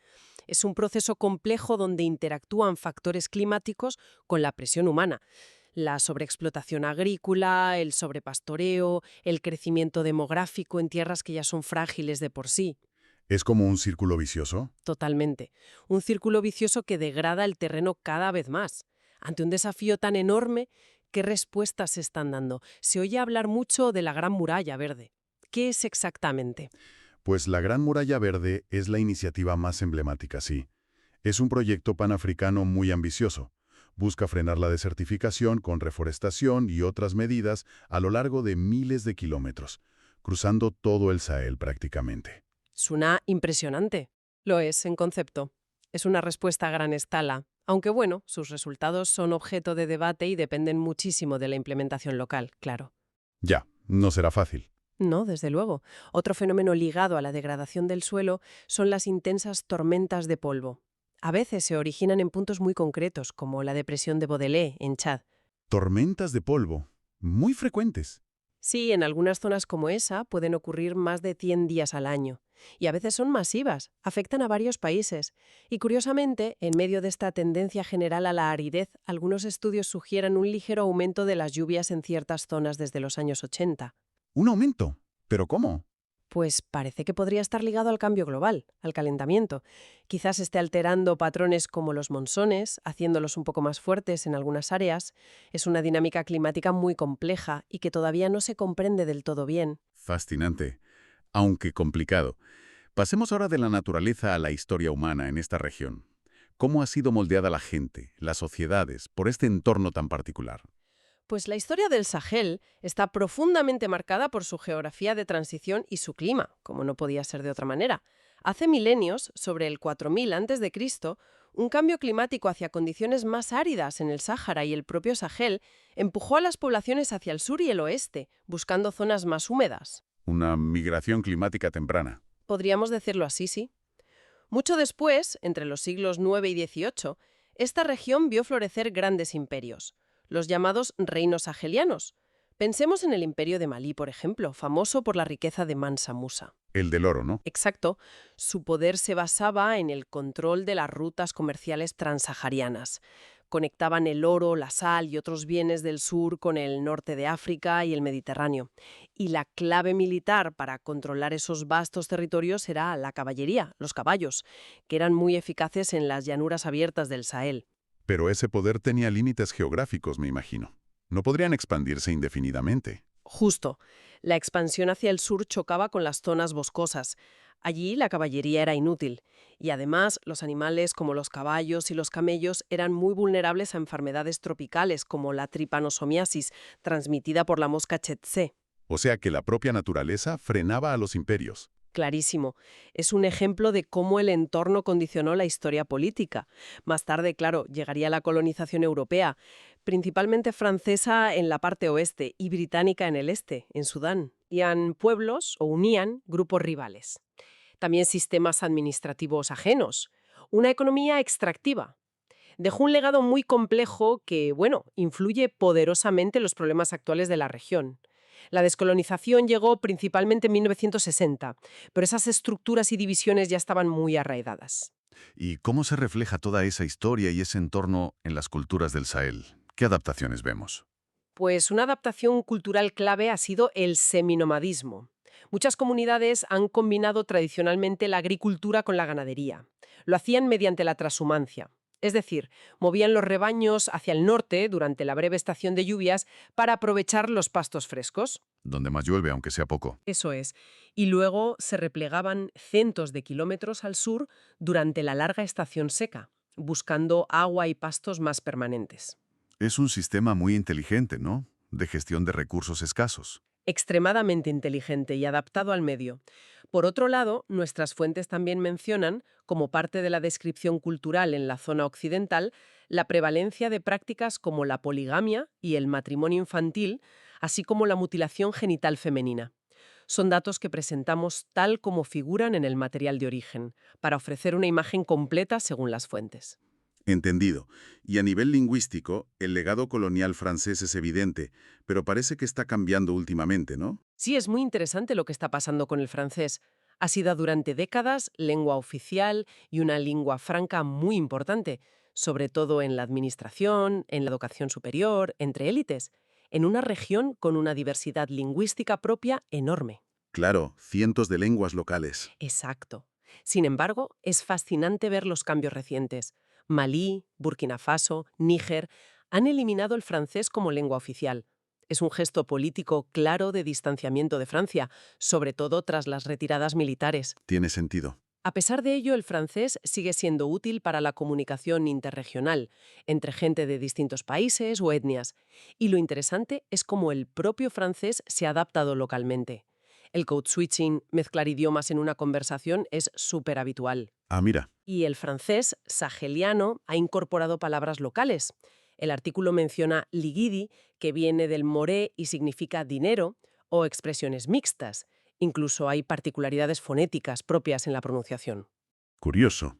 Es un proceso complejo donde interactúan factores climáticos con la presión humana. La sobreexplotación agrícola, el sobrepastoreo, el crecimiento demográfico en tierras que ya son frágiles de por sí. ¿Es como un círculo vicioso? Totalmente. Un círculo vicioso que degrada el terreno cada vez más. Ante un desafío tan enorme, ¿qué respuestas se están dando? Se oye hablar mucho de la Gran Muralla Verde. ¿Qué es exactamente? Pues la Gran Muralla Verde es la iniciativa más emblemática, sí. Es un proyecto panafricano muy ambicioso. Busca frenar la desertificación con reforestación y otras medidas a lo largo de miles de kilómetros, cruzando todo el Sahel prácticamente. Suena impresionante. Lo es, en concepto. Es una respuesta a gran escala, aunque bueno, sus resultados son objeto de debate y dependen muchísimo de la implementación local, claro. Ya, no será fácil. No, desde luego. Otro fenómeno ligado a la degradación del suelo son las intensas tormentas de polvo. A veces se originan en puntos muy concretos, como la depresión de Baudelaire, en Chad. Tormentas de polvo, muy frecuentes. Sí, en algunas zonas como esa pueden ocurrir más de 100 días al año. Y a veces son masivas, afectan a varios países. Y curiosamente, en medio de esta tendencia general a la aridez, algunos estudios sugieren un ligero aumento de las lluvias en ciertas zonas desde los años 80. ¿Un aumento? ¿Pero cómo? Pues parece que podría estar ligado al cambio global, al calentamiento. Quizás esté alterando patrones como los monzones, haciéndolos un poco más fuertes en algunas áreas. Es una dinámica climática muy compleja y que todavía no se comprende del todo bien. Fascinante, aunque complicado. Pasemos ahora de la naturaleza a la historia humana en esta región. ¿Cómo ha sido moldeada la gente, las sociedades, por este entorno tan particular? Pues la historia del Sahel está profundamente marcada por su geografía de transición y su clima, como no podía ser de otra manera. Hace milenios, sobre el 4000 a.C., un cambio climático hacia condiciones más áridas en el Sáhara y el propio Sahel empujó a las poblaciones hacia el sur y el oeste, buscando zonas más húmedas. Una migración climática temprana. Podríamos decirlo así, sí. Mucho después, entre los siglos IX y XVIII, esta región vio florecer grandes imperios, los llamados reinos sahelianos. Pensemos en el imperio de Malí, por ejemplo, famoso por la riqueza de Mansa Musa. El del oro, ¿no? Exacto. Su poder se basaba en el control de las rutas comerciales transsaharianas. Conectaban el oro, la sal y otros bienes del sur con el norte de África y el Mediterráneo. Y la clave militar para controlar esos vastos territorios era la caballería, los caballos, que eran muy eficaces en las llanuras abiertas del Sahel. Pero ese poder tenía límites geográficos, me imagino. No podrían expandirse indefinidamente. Justo. La expansión hacia el sur chocaba con las zonas boscosas. Allí la caballería era inútil. Y además, los animales como los caballos y los camellos eran muy vulnerables a enfermedades tropicales como la tripanosomiasis, transmitida por la mosca tsetse. O sea que la propia naturaleza frenaba a los imperios. Clarísimo. Es un ejemplo de cómo el entorno condicionó la historia política. Más tarde, claro, llegaría la colonización europea, principalmente francesa en la parte oeste y británica en el este, en Sudán. Unían pueblos o unían grupos rivales. También sistemas administrativos ajenos. Una economía extractiva. Dejó un legado muy complejo que, bueno, influye poderosamente en los problemas actuales de la región. La descolonización llegó principalmente en 1960, pero esas estructuras y divisiones ya estaban muy arraigadas. ¿Y cómo se refleja toda esa historia y ese entorno en las culturas del Sahel? ¿Qué adaptaciones vemos? Pues una adaptación cultural clave ha sido el seminomadismo. Muchas comunidades han combinado tradicionalmente la agricultura con la ganadería. Lo hacían mediante la trashumancia. Es decir, movían los rebaños hacia el norte durante la breve estación de lluvias para aprovechar los pastos frescos. Donde más llueve, aunque sea poco. Eso es. Y luego se replegaban cientos de kilómetros al sur durante la larga estación seca, buscando agua y pastos más permanentes. Es un sistema muy inteligente, ¿no? De gestión de recursos escasos. Extremadamente inteligente y adaptado al medio. Por otro lado, nuestras fuentes también mencionan, como parte de la descripción cultural en la zona occidental, la prevalencia de prácticas como la poligamia y el matrimonio infantil, así como la mutilación genital femenina. Son datos que presentamos tal como figuran en el material de origen, para ofrecer una imagen completa según las fuentes. Entendido. Y a nivel lingüístico, el legado colonial francés es evidente, pero parece que está cambiando últimamente, ¿no? Sí, es muy interesante lo que está pasando con el francés. Ha sido durante décadas lengua oficial y una lengua franca muy importante, sobre todo en la administración, en la educación superior, entre élites, en una región con una diversidad lingüística propia enorme. Claro, cientos de lenguas locales. Exacto. Sin embargo, es fascinante ver los cambios recientes. Malí, Burkina Faso, Níger han eliminado el francés como lengua oficial. Es un gesto político claro de distanciamiento de Francia, sobre todo tras las retiradas militares. Tiene sentido. A pesar de ello, el francés sigue siendo útil para la comunicación interregional, entre gente de distintos países o etnias. Y lo interesante es cómo el propio francés se ha adaptado localmente. El code switching, mezclar idiomas en una conversación, es súper habitual. Ah, mira. Y el francés saheliano ha incorporado palabras locales. El artículo menciona ligidi, que viene del moré y significa dinero, o expresiones mixtas. Incluso hay particularidades fonéticas propias en la pronunciación. Curioso.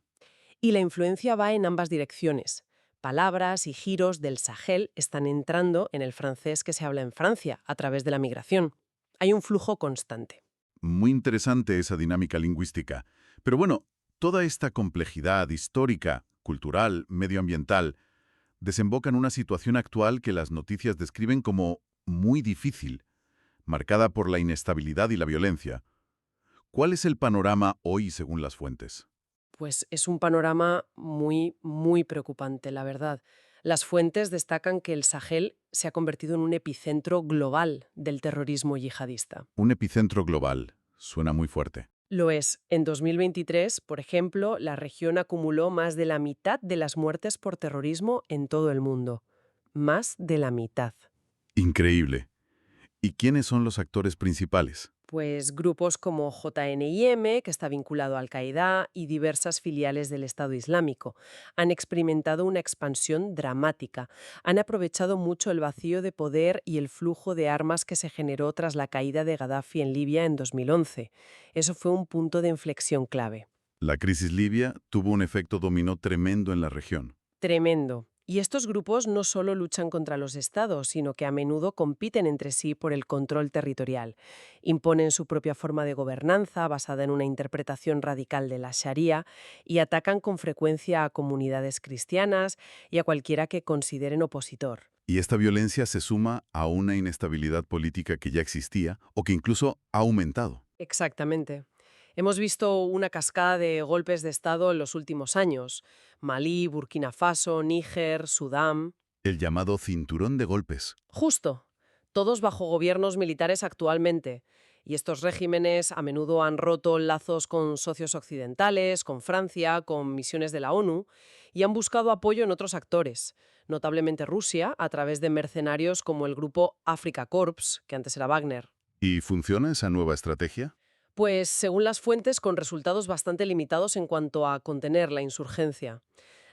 Y la influencia va en ambas direcciones. Palabras y giros del Sahel están entrando en el francés que se habla en Francia a través de la migración. Hay un flujo constante. Muy interesante esa dinámica lingüística. Pero bueno, toda esta complejidad histórica, cultural, medioambiental, desemboca en una situación actual que las noticias describen como muy difícil, marcada por la inestabilidad y la violencia. ¿Cuál es el panorama hoy según las fuentes? Pues es un panorama muy, muy preocupante, la verdad. Las fuentes destacan que el Sahel se ha convertido en un epicentro global del terrorismo yihadista. Un epicentro global. Suena muy fuerte. Lo es. En 2023, por ejemplo, la región acumuló más de la mitad de las muertes por terrorismo en todo el mundo. Más de la mitad. Increíble. ¿Y quiénes son los actores principales? Pues grupos como JNIM, que está vinculado a Al-Qaeda, y diversas filiales del Estado Islámico han experimentado una expansión dramática. Han aprovechado mucho el vacío de poder y el flujo de armas que se generó tras la caída de Gaddafi en Libia en 2011. Eso fue un punto de inflexión clave. La crisis libia tuvo un efecto dominó tremendo en la región. Tremendo. Y estos grupos no solo luchan contra los estados, sino que a menudo compiten entre sí por el control territorial. Imponen su propia forma de gobernanza basada en una interpretación radical de la Sharia y atacan con frecuencia a comunidades cristianas y a cualquiera que consideren opositor. Y esta violencia se suma a una inestabilidad política que ya existía o que incluso ha aumentado. Exactamente. Hemos visto una cascada de golpes de Estado en los últimos años. Malí, Burkina Faso, Níger, Sudán. El llamado cinturón de golpes. Justo. Todos bajo gobiernos militares actualmente. Y estos regímenes a menudo han roto lazos con socios occidentales, con Francia, con misiones de la ONU, y han buscado apoyo en otros actores, notablemente Rusia, a través de mercenarios como el grupo Africa Corps, que antes era Wagner. ¿Y funciona esa nueva estrategia? Pues, según las fuentes, con resultados bastante limitados en cuanto a contener la insurgencia.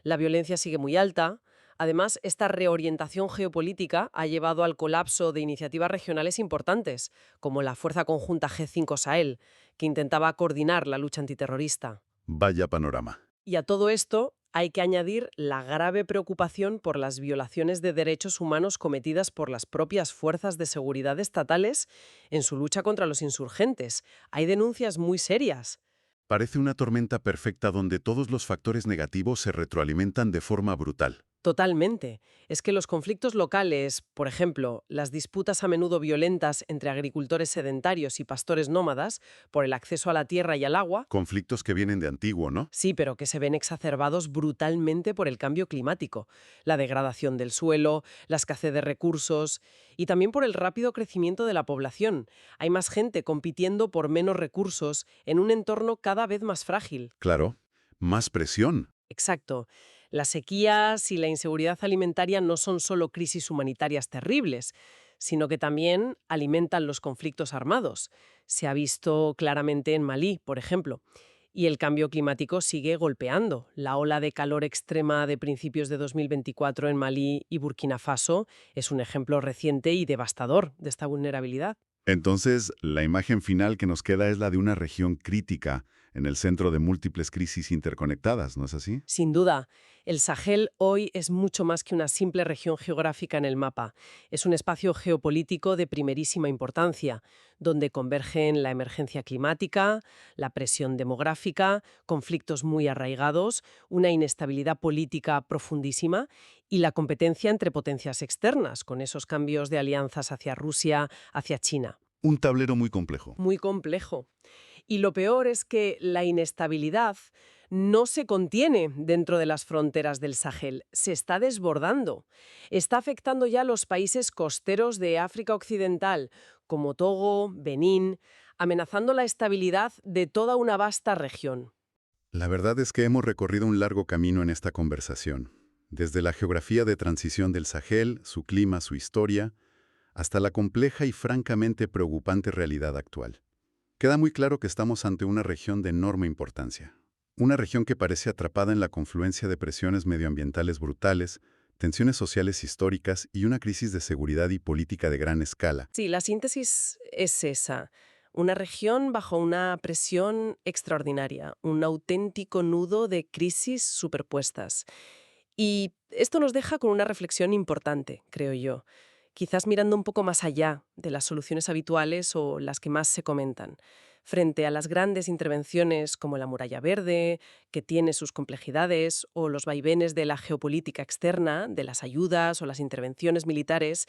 La violencia sigue muy alta. Además, esta reorientación geopolítica ha llevado al colapso de iniciativas regionales importantes, como la Fuerza Conjunta G5 Sahel, que intentaba coordinar la lucha antiterrorista. Vaya panorama. Y a todo esto hay que añadir la grave preocupación por las violaciones de derechos humanos cometidas por las propias fuerzas de seguridad estatales en su lucha contra los insurgentes. Hay denuncias muy serias. Parece una tormenta perfecta donde todos los factores negativos se retroalimentan de forma brutal. Totalmente. Es que los conflictos locales, por ejemplo, las disputas a menudo violentas entre agricultores sedentarios y pastores nómadas por el acceso a la tierra y al agua, Conflictos que vienen de antiguo, ¿no? sí, pero que se ven exacerbados brutalmente por el cambio climático, la degradación del suelo, la escasez de recursos y también por el rápido crecimiento de la población. Hay más gente compitiendo por menos recursos en un entorno cada vez más frágil. Claro. Más presión. Exacto. Las sequías y la inseguridad alimentaria no son solo crisis humanitarias terribles, sino que también alimentan los conflictos armados. Se ha visto claramente en Malí, por ejemplo. Y el cambio climático sigue golpeando. La ola de calor extrema de principios de 2024 en Malí y Burkina Faso es un ejemplo reciente y devastador de esta vulnerabilidad. Entonces, la imagen final que nos queda es la de una región crítica, en el centro de múltiples crisis interconectadas, ¿no es así? Sin duda, el Sahel hoy es mucho más que una simple región geográfica en el mapa. Es un espacio geopolítico de primerísima importancia, donde convergen la emergencia climática, la presión demográfica, conflictos muy arraigados, una inestabilidad política profundísima y la competencia entre potencias externas, con esos cambios de alianzas hacia Rusia, hacia China. Un tablero muy complejo. Muy complejo. Y lo peor es que la inestabilidad no se contiene dentro de las fronteras del Sahel, se está desbordando. Está afectando ya a los países costeros de África Occidental, como Togo, Benín, amenazando la estabilidad de toda una vasta región. La verdad es que hemos recorrido un largo camino en esta conversación, desde la geografía de transición del Sahel, su clima, su historia, hasta la compleja y francamente preocupante realidad actual. Queda muy claro que estamos ante una región de enorme importancia. Una región que parece atrapada en la confluencia de presiones medioambientales brutales, tensiones sociales históricas y una crisis de seguridad y política de gran escala. Sí, la síntesis es esa. Una región bajo una presión extraordinaria, un auténtico nudo de crisis superpuestas. Y esto nos deja con una reflexión importante, creo yo. Quizás mirando un poco más allá de las soluciones habituales o las que más se comentan. Frente a las grandes intervenciones como la Muralla Verde, que tiene sus complejidades, o los vaivenes de la geopolítica externa, de las ayudas o las intervenciones militares,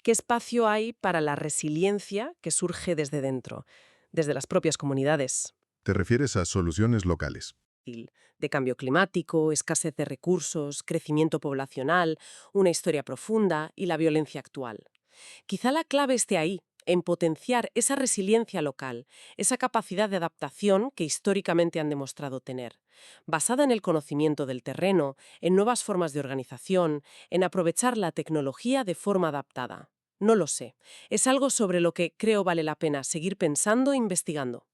¿qué espacio hay para la resiliencia que surge desde dentro, desde las propias comunidades? ¿Te refieres a soluciones locales? De cambio climático, escasez de recursos, crecimiento poblacional, una historia profunda y la violencia actual. Quizá la clave esté ahí, en potenciar esa resiliencia local, esa capacidad de adaptación que históricamente han demostrado tener, basada en el conocimiento del terreno, en nuevas formas de organización, en aprovechar la tecnología de forma adaptada. No lo sé. Es algo sobre lo que creo vale la pena seguir pensando e investigando.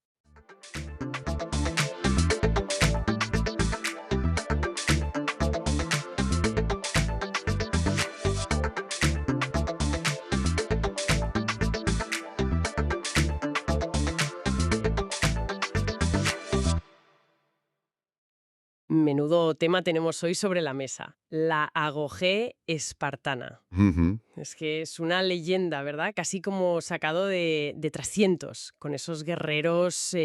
Menudo tema tenemos hoy sobre la mesa. La agogé espartana. Ujú. Es que es una leyenda, ¿verdad? Casi como sacado de trasientos, con esos guerreros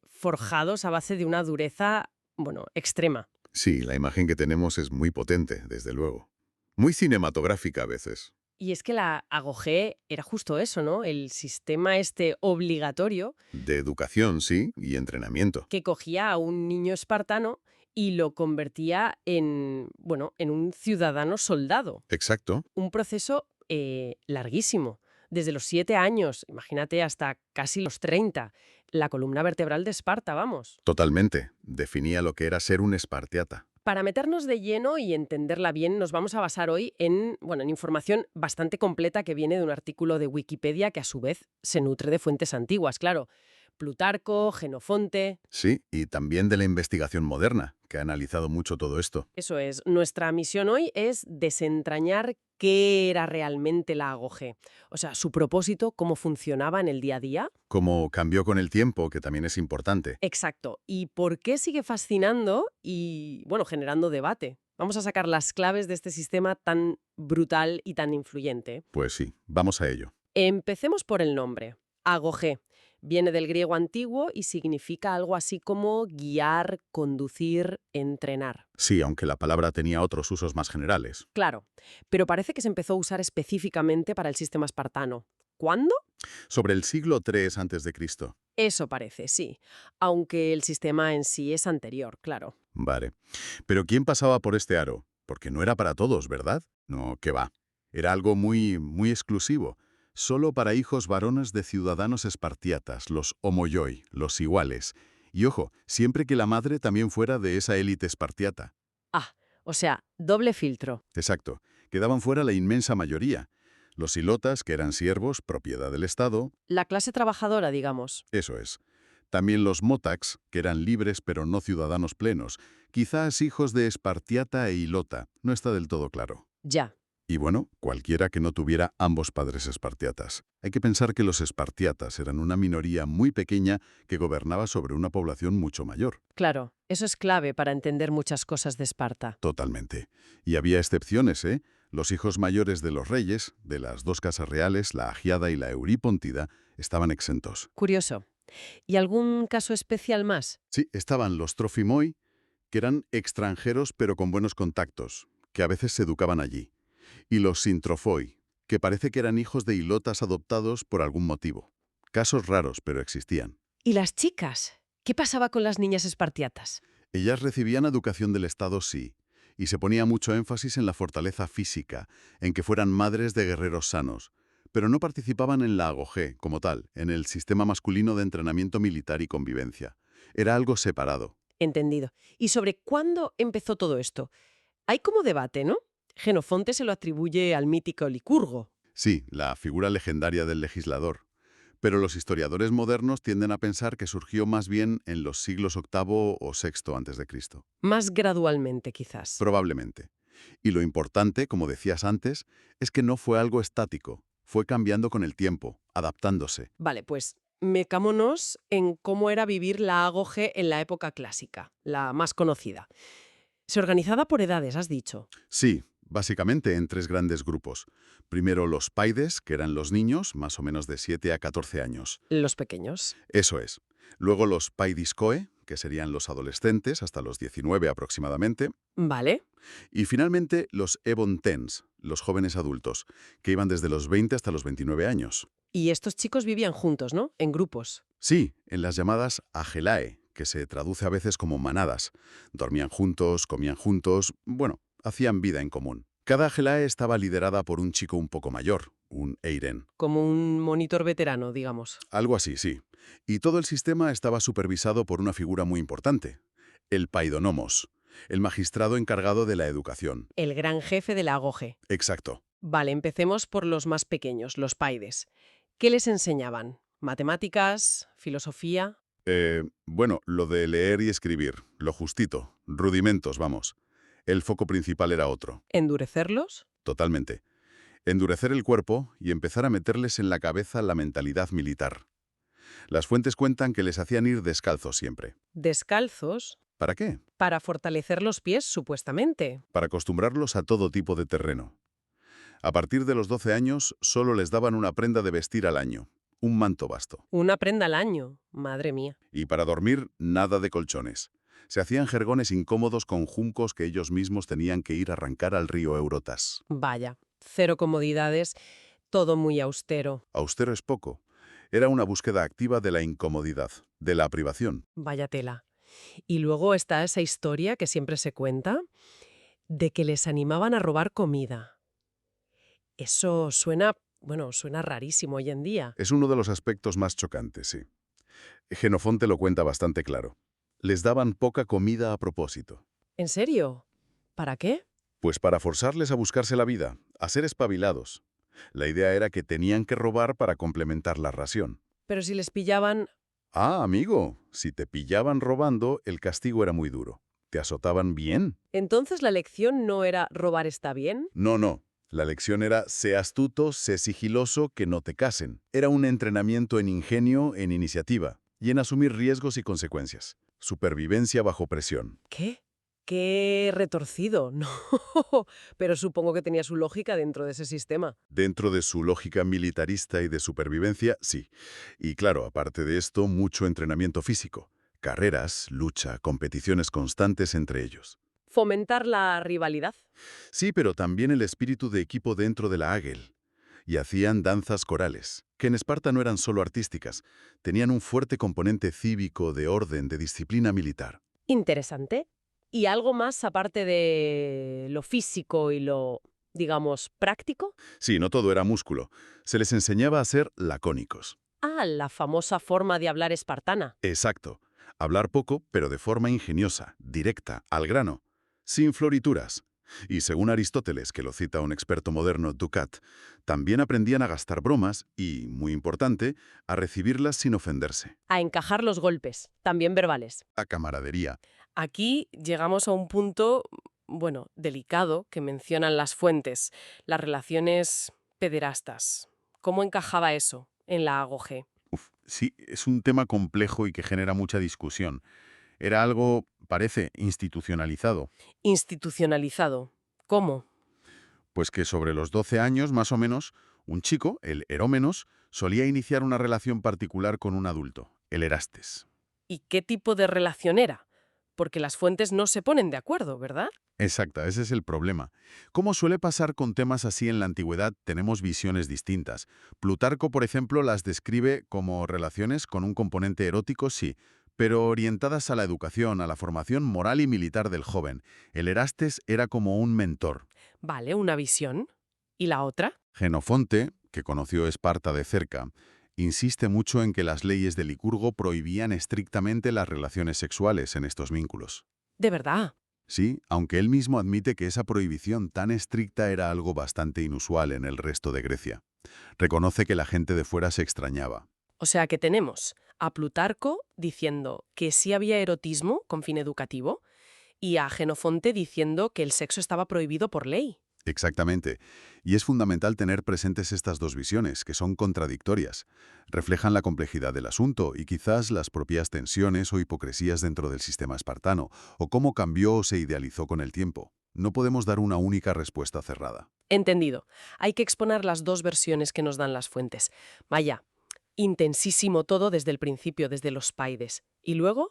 forjados a base de una dureza, bueno, extrema. Sí, la imagen que tenemos es muy potente, desde luego. Muy cinematográfica a veces. Y es que la agogé era justo eso, ¿no? El sistema este obligatorio De educación, sí, y entrenamiento. que cogía a un niño espartano y lo convertía en, bueno, en un ciudadano soldado. Exacto. Un proceso larguísimo, desde los 7 años, imagínate, hasta casi los 30. La columna vertebral de Esparta, vamos. Totalmente. Definía lo que era ser un espartiata. Para meternos de lleno y entenderla bien, nos vamos a basar hoy en, bueno, en información bastante completa que viene de un artículo de Wikipedia que a su vez se nutre de fuentes antiguas, claro. Plutarco, Genofonte. Sí, y también de la investigación moderna, que ha analizado mucho todo esto. Eso es, nuestra misión hoy es desentrañar qué era realmente la agogé. O sea, su propósito, cómo funcionaba en el día a día. Cómo cambió con el tiempo, que también es importante. Exacto. Y por qué sigue fascinando y, bueno, generando debate. Vamos a sacar las claves de este sistema tan brutal y tan influyente. Pues sí, vamos a ello. Empecemos por el nombre. Agogé. Viene del griego antiguo y significa algo así como guiar, conducir, entrenar. Sí, aunque la palabra tenía otros usos más generales. Claro, pero parece que se empezó a usar específicamente para el sistema espartano. ¿Cuándo? Sobre el siglo III a.C. Eso parece, sí. Aunque el sistema en sí es anterior, claro. Vale. Pero ¿quién pasaba por este aro? Porque no era para todos, ¿verdad? No, qué va. Era algo muy exclusivo. Solo para hijos varones de ciudadanos espartiatas, los homoioi, los iguales. Y ojo, siempre que la madre también fuera de esa élite espartiata. Ah, o sea, doble filtro. Exacto. Quedaban fuera la inmensa mayoría. Los ilotas, que eran siervos, propiedad del Estado. La clase trabajadora, digamos. Eso es. También los motax, que eran libres pero no ciudadanos plenos, quizás hijos de Espartiata e Ilota, no está del todo claro. Ya. Y bueno, cualquiera que no tuviera ambos padres espartiatas. Hay que pensar que los espartiatas eran una minoría muy pequeña que gobernaba sobre una población mucho mayor. Claro, eso es clave para entender muchas cosas de Esparta. Totalmente. Y había excepciones, ¿eh? Los hijos mayores de los reyes, de las dos casas reales, la Agiada y la Euripóntida, estaban exentos. Curioso. ¿Y algún caso especial más? Sí, estaban los Trofimoi, que eran extranjeros pero con buenos contactos, que a veces se educaban allí. Y los Sintrofoi, que parece que eran hijos de ilotas adoptados por algún motivo. Casos raros, pero existían. ¿Y las chicas? ¿Qué pasaba con las niñas espartiatas? Ellas recibían educación del Estado, sí, y se ponía mucho énfasis en la fortaleza física, en que fueran madres de guerreros sanos, pero no participaban en la agogé, como tal, en el sistema masculino de entrenamiento militar y convivencia. Era algo separado. Entendido. ¿Y sobre cuándo empezó todo esto? Hay como debate, ¿no? Jenofonte se lo atribuye al mítico Licurgo. Sí, la figura legendaria del legislador. Pero los historiadores modernos tienden a pensar que surgió más bien en los siglos VIII o VI antes de Cristo. Más gradualmente, quizás. Probablemente. Y lo importante, como decías antes, es que no fue algo estático. Fue cambiando con el tiempo, adaptándose. Vale, pues metámonos en cómo era vivir la agoge en la época clásica, la más conocida. Se organizaba por edades, has dicho. Sí, básicamente en tres grandes grupos. Primero los paides, que eran los niños, más o menos de 7 a 14 años. Los pequeños. Eso es. Luego los paidiscoe, que serían los adolescentes, hasta los 19 aproximadamente. Vale. Y finalmente los ebontens, los jóvenes adultos, que iban desde los 20 hasta los 29 años. Y estos chicos vivían juntos, ¿no? En grupos. Sí, en las llamadas agelae, que se traduce a veces como manadas. Dormían juntos, comían juntos, bueno, hacían vida en común. Cada agelae estaba liderada por un chico un poco mayor, un eiren. Como un monitor veterano, digamos. Algo así, sí. Y todo el sistema estaba supervisado por una figura muy importante, el paidonomos, el magistrado encargado de la educación. El gran jefe de la agoge. Exacto. Vale, empecemos por los más pequeños, los paides. ¿Qué les enseñaban? ¿Matemáticas? ¿Filosofía? Bueno, lo de leer y escribir, lo justito, rudimentos, vamos. El foco principal era otro, ¿Endurecerlos? totalmente. Endurecer el cuerpo y empezar a meterles en la cabeza la mentalidad militar. Las fuentes cuentan que les hacían ir descalzos siempre. Descalzos. ¿Para qué? Para fortalecer los pies, supuestamente. Para acostumbrarlos a todo tipo de terreno. A partir de los 12 años, solo les daban una prenda de vestir al año, un manto vasto. Una prenda al año. Madre mía. Y para dormir, nada de colchones. Se hacían jergones incómodos con juncos que ellos mismos tenían que ir a arrancar al río Eurotas. Vaya. Cero comodidades. Todo muy austero. Austero es poco. Era una búsqueda activa de la incomodidad, de la privación. Vaya tela. Y luego está esa historia que siempre se cuenta de que les animaban a robar comida. Eso suena, bueno, suena rarísimo hoy en día. Es uno de los aspectos más chocantes, sí. Jenofonte lo cuenta bastante claro. Les daban poca comida a propósito. ¿En serio? ¿Para qué? Pues para forzarles a buscarse la vida, a ser espabilados. La idea era que tenían que robar para complementar la ración. Pero si les pillaban... Ah, amigo, si te pillaban robando, el castigo era muy duro. ¿Te azotaban bien? Entonces la lección no era robar está bien. No, no. La lección era, sé astuto, sé sigiloso, que no te casen. Era un entrenamiento en ingenio, en iniciativa, y en asumir riesgos y consecuencias. Supervivencia bajo presión. ¿Qué? ¡Qué retorcido! No, pero supongo que tenía su lógica dentro de ese sistema. Dentro de su lógica militarista y de supervivencia, sí. Y claro, aparte de esto, mucho entrenamiento físico. Carreras, lucha, competiciones constantes entre ellos. ¿Fomentar la rivalidad? Sí, pero también el espíritu de equipo dentro de la Águel. Y hacían danzas corales, que en Esparta no eran solo artísticas, tenían un fuerte componente cívico, de orden, de disciplina militar. Interesante. ¿Y algo más aparte de lo físico y lo, digamos, práctico? Sí, no todo era músculo. Se les enseñaba a ser lacónicos. Ah, la famosa forma de hablar espartana. Exacto. Hablar poco, pero de forma ingeniosa, directa, al grano, sin florituras. Y según Aristóteles, que lo cita un experto moderno, Ducat, también aprendían a gastar bromas y, muy importante, a recibirlas sin ofenderse. A encajar los golpes, también verbales. A camaradería. Aquí llegamos a un punto, bueno, delicado que mencionan las fuentes, las relaciones pederastas. ¿Cómo encajaba eso en la agoge? Sí, es un tema complejo y que genera mucha discusión. Era algo, parece, institucionalizado. Institucionalizado. ¿Cómo? Pues que sobre los 12 años, más o menos, un chico, el erómenos, solía iniciar una relación particular con un adulto, el erastes. ¿Y qué tipo de relación era? Porque las fuentes no se ponen de acuerdo, ¿verdad? Exacto, ese es el problema. Como suele pasar con temas así en la antigüedad, tenemos visiones distintas. Plutarco, por ejemplo, las describe como relaciones con un componente erótico, sí, pero orientadas a la educación, a la formación moral y militar del joven. El erastes era como un mentor. Vale, una visión. ¿Y la otra? Jenofonte, que conoció Esparta de cerca, Insiste mucho en que las leyes de Licurgo prohibían estrictamente las relaciones sexuales en estos vínculos. De verdad. Sí, aunque él mismo admite que esa prohibición tan estricta era algo bastante inusual en el resto de Grecia. Reconoce que la gente de fuera se extrañaba. O sea que tenemos a Plutarco diciendo que sí había erotismo con fin educativo y a Jenofonte diciendo que el sexo estaba prohibido por ley. Exactamente. Y es fundamental tener presentes estas dos visiones, que son contradictorias. Reflejan la complejidad del asunto y quizás las propias tensiones o hipocresías dentro del sistema espartano, o cómo cambió o se idealizó con el tiempo. No podemos dar una única respuesta cerrada. Entendido. Hay que exponer las dos versiones que nos dan las fuentes. Vaya, intensísimo todo desde el principio, desde los paides. ¿Y luego?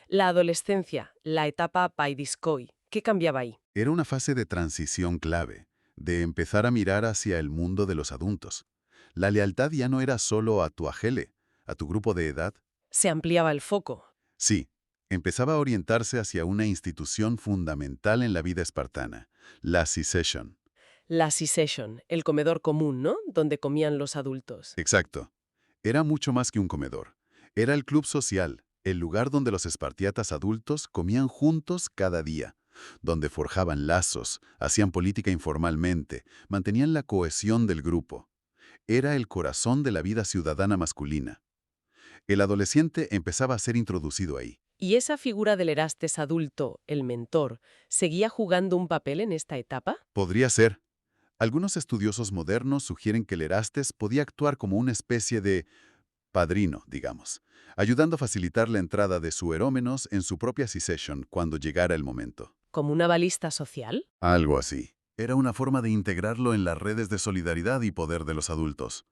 La adolescencia, la etapa paidiskoi. ¿Qué cambiaba ahí? Era una fase de transición clave, de empezar a mirar hacia el mundo de los adultos. La lealtad ya no era solo a tu agele, a tu grupo de edad. Se ampliaba el foco. Sí, empezaba a orientarse hacia una institución fundamental en la vida espartana, la Sicession. La Sicession, el comedor común, ¿no? Donde comían los adultos. Exacto. Era mucho más que un comedor. Era el club social, el lugar donde los espartiatas adultos comían juntos cada día, donde forjaban lazos, hacían política informalmente, mantenían la cohesión del grupo. Era el corazón de la vida ciudadana masculina. El adolescente empezaba a ser introducido ahí. ¿Y esa figura del Erastes adulto, el mentor, seguía jugando un papel en esta etapa? Podría ser. Algunos estudiosos modernos sugieren que el Erastes podía actuar como una especie de padrino, digamos, ayudando a facilitar la entrada de su erómenos en su propia Sicession cuando llegara el momento. ¿Como una balista social? Algo así. Era una forma de integrarlo en las redes de solidaridad y poder de los adultos.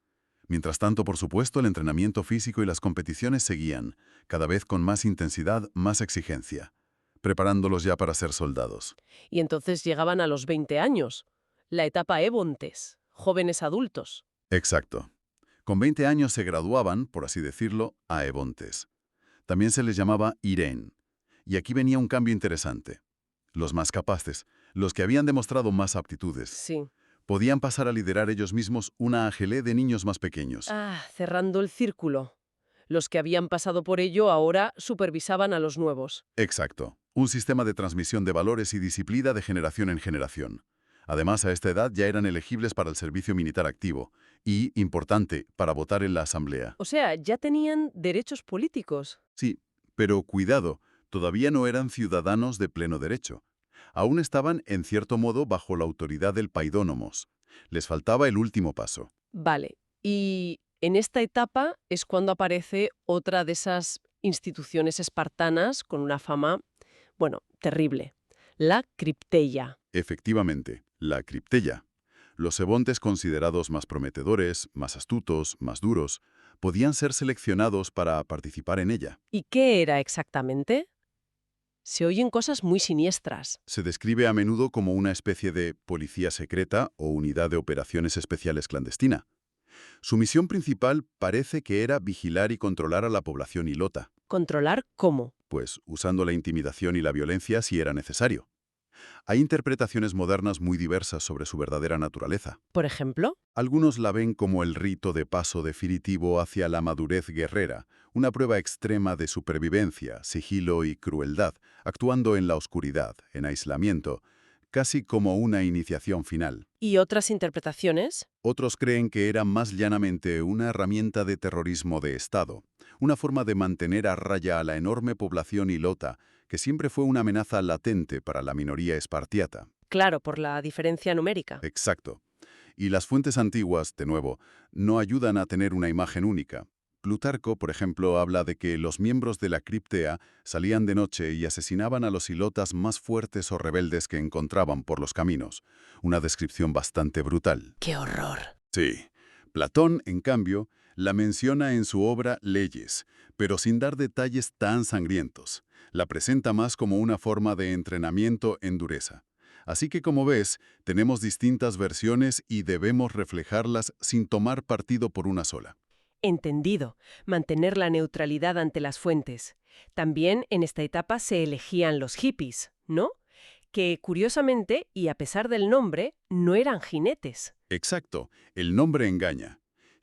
Mientras tanto, por supuesto, el entrenamiento físico y las competiciones seguían, cada vez con más intensidad, más exigencia, preparándolos ya para ser soldados. Y entonces llegaban a los 20 años. La etapa Ebontes, jóvenes adultos. Exacto. Con 20 años se graduaban, por así decirlo, a ebontes. También se les llamaba Irene. Y aquí venía un cambio interesante. Los más capaces, los que habían demostrado más aptitudes, Sí. podían pasar a liderar ellos mismos una agelé de niños más pequeños. Cerrando el círculo. Los que habían pasado por ello ahora supervisaban a los nuevos. Exacto. Un sistema de transmisión de valores y disciplina de generación en generación. Además, a esta edad ya eran elegibles para el servicio militar activo y, importante, para votar en la asamblea. O sea, ya tenían derechos políticos. Sí, pero cuidado, todavía no eran ciudadanos de pleno derecho. Aún estaban, en cierto modo, bajo la autoridad del paidónomos. Les faltaba el último paso. Vale. Y en esta etapa es cuando aparece otra de esas instituciones espartanas con una fama, bueno, terrible. La cripteia. Efectivamente, la cripteia. Los ebontes considerados más prometedores, más astutos, más duros, podían ser seleccionados para participar en ella. ¿Y qué era exactamente? Se oyen cosas muy siniestras. Se describe a menudo como una especie de policía secreta o unidad de operaciones especiales clandestina. Su misión principal parece que era vigilar y controlar a la población ilota, ¿Controlar cómo? pues usando la intimidación y la violencia si era necesario. Hay interpretaciones modernas muy diversas sobre su verdadera naturaleza. Por ejemplo, Algunos la ven como el rito de paso definitivo hacia la madurez guerrera, una prueba extrema de supervivencia, sigilo y crueldad, actuando en la oscuridad, en aislamiento, casi como una iniciación final. ¿y otras interpretaciones? Otros creen que era más llanamente una herramienta de terrorismo de Estado, una forma de mantener a raya a la enorme población ilota, que siempre fue una amenaza latente para la minoría espartiata. Claro, por la diferencia numérica. Exacto. Y las fuentes antiguas, de nuevo, no ayudan a tener una imagen única. Plutarco, por ejemplo, habla de que los miembros de la criptea salían de noche y asesinaban a los ilotas más fuertes o rebeldes que encontraban por los caminos. Una descripción bastante brutal. ¡Qué horror! Sí. Platón, en cambio, la menciona en su obra Leyes, pero sin dar detalles tan sangrientos. La presenta más como una forma de entrenamiento en dureza. Así que, como ves, tenemos distintas versiones y debemos reflejarlas sin tomar partido por una sola. Entendido. Mantener la neutralidad ante las fuentes. También en esta etapa se elegían los hippies, ¿no? Que, curiosamente, y a pesar del nombre, no eran jinetes. Exacto, el nombre engaña.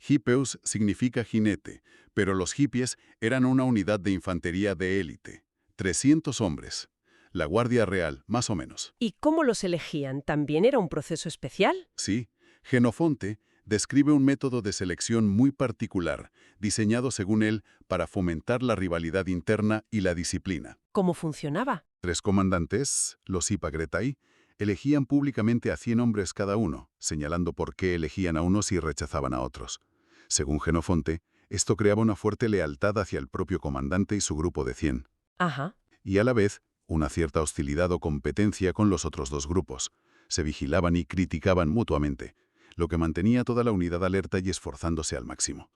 Hippeus significa jinete, pero los hippies eran una unidad de infantería de élite. 300 hombres. La Guardia Real, más o menos. ¿Y cómo los elegían? ¿También era un proceso especial? Sí, Jenofonte describe un método de selección muy particular, diseñado según él para fomentar la rivalidad interna y la disciplina. ¿Cómo funcionaba? 3 comandantes, los Hippagretai, elegían públicamente a 100 hombres cada uno, señalando por qué elegían a unos y rechazaban a otros. Según Jenofonte, esto creaba una fuerte lealtad hacia el propio comandante y su grupo de 100, Ajá. y a la vez una cierta hostilidad o competencia con los otros 2 grupos. Se vigilaban y criticaban mutuamente, lo que mantenía toda la unidad alerta y esforzándose al máximo.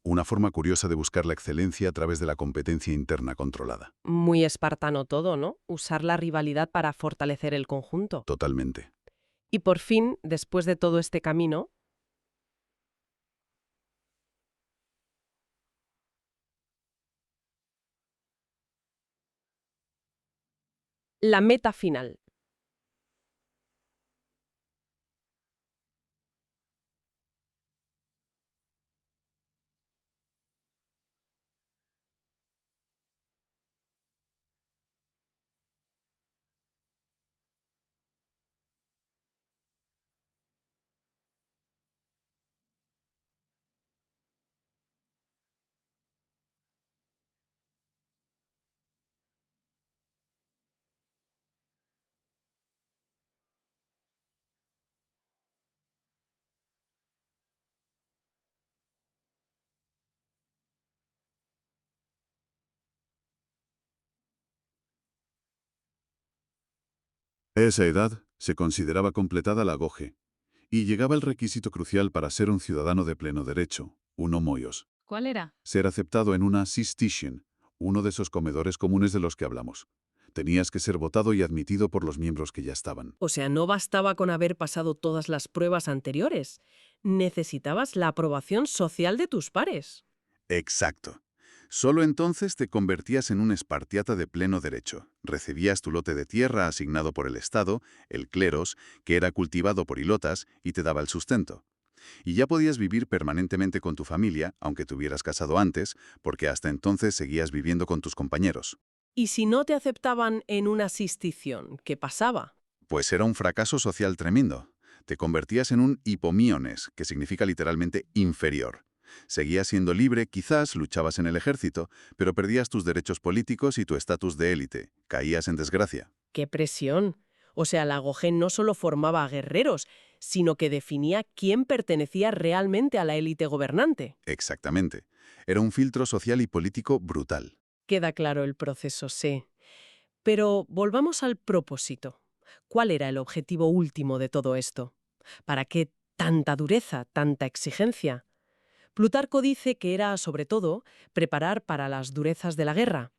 Una forma curiosa de buscar la excelencia a través de la competencia interna controlada. Muy espartano todo, ¿no? Usar la rivalidad para fortalecer el conjunto. Totalmente. Y por fin, después de todo este camino, la meta final. A esa edad se consideraba completada la goje, y llegaba el requisito crucial para ser un ciudadano de pleno derecho, un homoios. ¿Cuál era? Ser aceptado en una sistischen, uno de esos comedores comunes de los que hablamos. Tenías que ser votado y admitido por los miembros que ya estaban. O sea, no bastaba con haber pasado todas las pruebas anteriores. Necesitabas la aprobación social de tus pares. Exacto. Solo entonces te convertías en un espartiata de pleno derecho. Recibías tu lote de tierra asignado por el Estado, el cleros, que era cultivado por hilotas y te daba el sustento. Y ya podías vivir permanentemente con tu familia, aunque te hubieras casado antes, porque hasta entonces seguías viviendo con tus compañeros. Y si no te aceptaban en una sistición, ¿qué pasaba? Pues era un fracaso social tremendo. Te convertías en un hipomíones, que significa literalmente inferior. Seguías siendo libre, quizás luchabas en el ejército, pero perdías tus derechos políticos y tu estatus de élite. Caías en desgracia. ¡Qué presión! O sea, la Goje no solo formaba a guerreros, sino que definía quién pertenecía realmente a la élite gobernante. Exactamente. Era un filtro social y político brutal. Queda claro el proceso, sí. Pero volvamos al propósito. ¿Cuál era el objetivo último de todo esto? ¿Para qué tanta dureza, tanta exigencia? Plutarco dice que era, sobre todo, preparar para las durezas de la guerra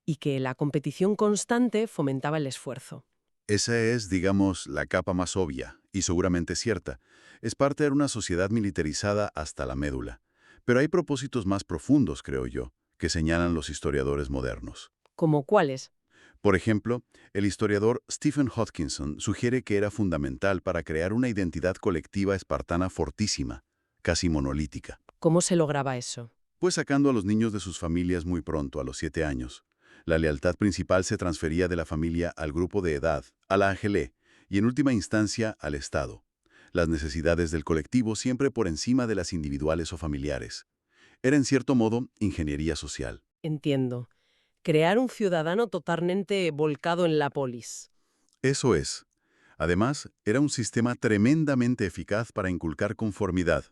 y que la competición constante fomentaba el esfuerzo. Esa es, digamos, la capa más obvia, y seguramente cierta. Esparta era una sociedad militarizada hasta la médula. Pero hay propósitos más profundos, creo yo, que señalan los historiadores modernos. ¿Cómo cuáles? Por ejemplo, el historiador Stephen Hodgkinson sugiere que era fundamental para crear una identidad colectiva espartana fortísima, casi monolítica. ¿Cómo se lograba eso? Pues sacando a los niños de sus familias muy pronto, a los 7 años. La lealtad principal se transfería de la familia al grupo de edad, a la angelé, y en última instancia al Estado. Las necesidades del colectivo siempre por encima de las individuales o familiares. Era en cierto modo ingeniería social. Entiendo. Crear un ciudadano totalmente volcado en la polis. Eso es. Además, era un sistema tremendamente eficaz para inculcar conformidad.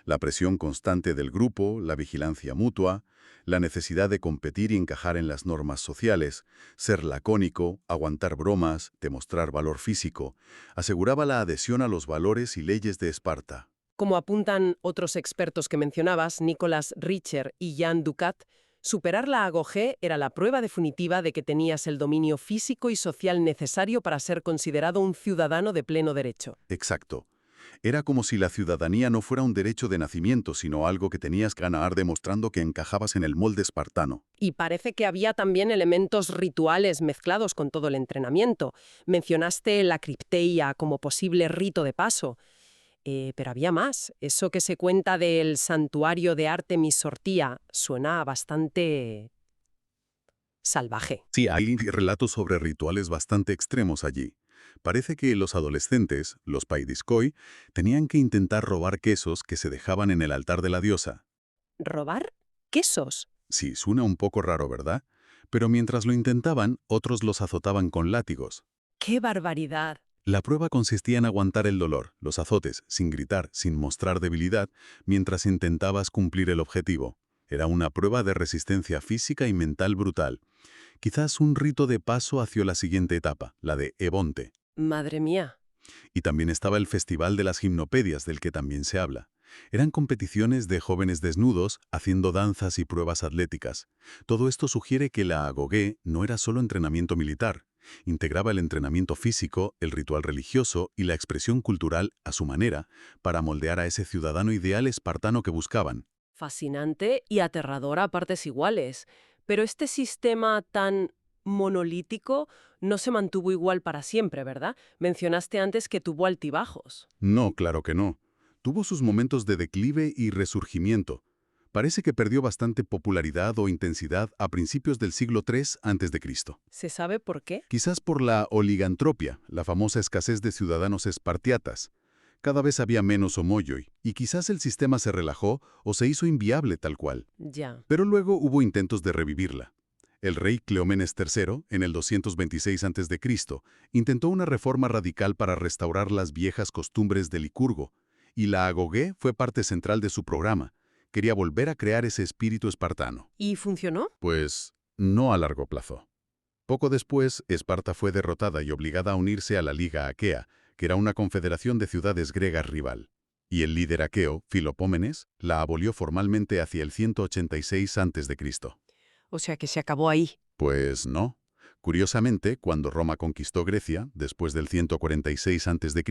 La presión constante del grupo, la vigilancia mutua, la necesidad de competir y encajar en las normas sociales, ser lacónico, aguantar bromas, demostrar valor físico, aseguraba la adhesión a los valores y leyes de Esparta. Como apuntan otros expertos que mencionabas, Nicolas Richer y Jan Ducat, superar la agogé era la prueba definitiva de que tenías el dominio físico y social necesario para ser considerado un ciudadano de pleno derecho. Exacto. Era como si la ciudadanía no fuera un derecho de nacimiento, sino algo que tenías que ganar demostrando que encajabas en el molde espartano. Y parece que había también elementos rituales mezclados con todo el entrenamiento. Mencionaste la cripteia como posible rito de paso. Pero había más. Eso que se cuenta del santuario de Artemis Sortía suena bastante salvaje. Sí, hay relatos sobre rituales bastante extremos allí. Parece que los adolescentes, los paidiskoi, tenían que intentar robar quesos que se dejaban en el altar de la diosa. ¿Robar quesos? Sí, suena un poco raro, ¿verdad? Pero mientras lo intentaban, otros los azotaban con látigos. ¡Qué barbaridad! La prueba consistía en aguantar el dolor, los azotes, sin gritar, sin mostrar debilidad, mientras intentabas cumplir el objetivo. Era una prueba de resistencia física y mental brutal. Quizás un rito de paso hacia la siguiente etapa, la de Ebonte. Madre mía. Y también estaba el Festival de las Gimnopedias, del que también se habla. Eran competiciones de jóvenes desnudos, haciendo danzas y pruebas atléticas. Todo esto sugiere que la agogé no era solo entrenamiento militar. Integraba el entrenamiento físico, el ritual religioso y la expresión cultural a su manera para moldear a ese ciudadano ideal espartano que buscaban. Fascinante y aterrador a partes iguales. Pero este sistema tan monolítico no se mantuvo igual para siempre, ¿verdad? Mencionaste antes que tuvo altibajos. No, claro que no. Tuvo sus momentos de declive y resurgimiento. Parece que perdió bastante popularidad o intensidad a principios del siglo III a.C. ¿Se sabe por qué? Quizás por la oligantropia, la famosa escasez de ciudadanos espartiatas. Cada vez había menos homoioi, y quizás el sistema se relajó o se hizo inviable tal cual. Ya. Pero luego hubo intentos de revivirla. El rey Cleómenes III, en el 226 a.C., intentó una reforma radical para restaurar las viejas costumbres del Licurgo, y la agogé fue parte central de su programa. Quería volver a crear ese espíritu espartano. ¿Y funcionó? Pues no a largo plazo. Poco después, Esparta fue derrotada y obligada a unirse a la Liga Aquea, que era una confederación de ciudades griegas rival. Y el líder aqueo, Filopómenes, la abolió formalmente hacia el 186 a.C. O sea que se acabó ahí. Pues no. Curiosamente, cuando Roma conquistó Grecia, después del 146 a.C.,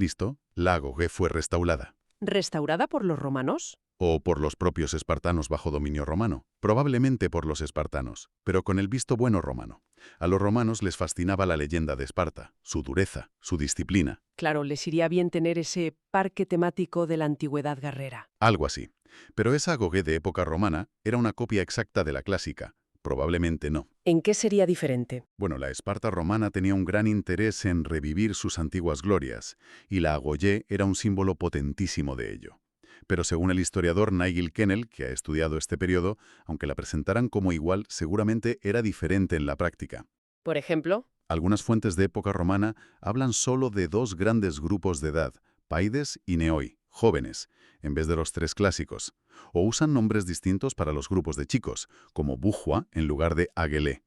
la agogé fue restaurada. ¿Restaurada por los romanos? O por los propios espartanos bajo dominio romano. Probablemente por los espartanos, pero con el visto bueno romano. A los romanos les fascinaba la leyenda de Esparta, su dureza, su disciplina. Claro, les iría bien tener ese parque temático de la antigüedad guerrera. Algo así. Pero esa agogé de época romana era una copia exacta de la clásica. Probablemente no. ¿En qué sería diferente? Bueno, la Esparta romana tenía un gran interés en revivir sus antiguas glorias, y la agollé era un símbolo potentísimo de ello. Pero según el historiador Nigel Kennel, que ha estudiado este periodo, aunque la presentaran como igual, seguramente era diferente en la práctica. Por ejemplo, Algunas fuentes de época romana hablan solo de dos grandes grupos de edad, paides y neoi, jóvenes, en vez de los tres clásicos, o usan nombres distintos para los grupos de chicos, como bujua en lugar de aguelé.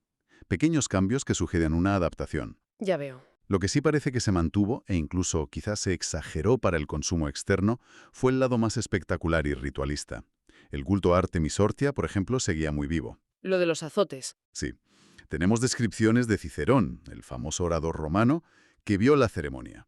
Pequeños cambios que sugieren una adaptación. ya veo. Lo que sí parece que se mantuvo, e incluso quizás se exageró para el consumo externo, fue el lado más espectacular y ritualista. El culto a Artemis Orthia, por ejemplo, seguía muy vivo. Lo de los azotes. Sí. Tenemos descripciones de Cicerón, el famoso orador romano, que vio la ceremonia.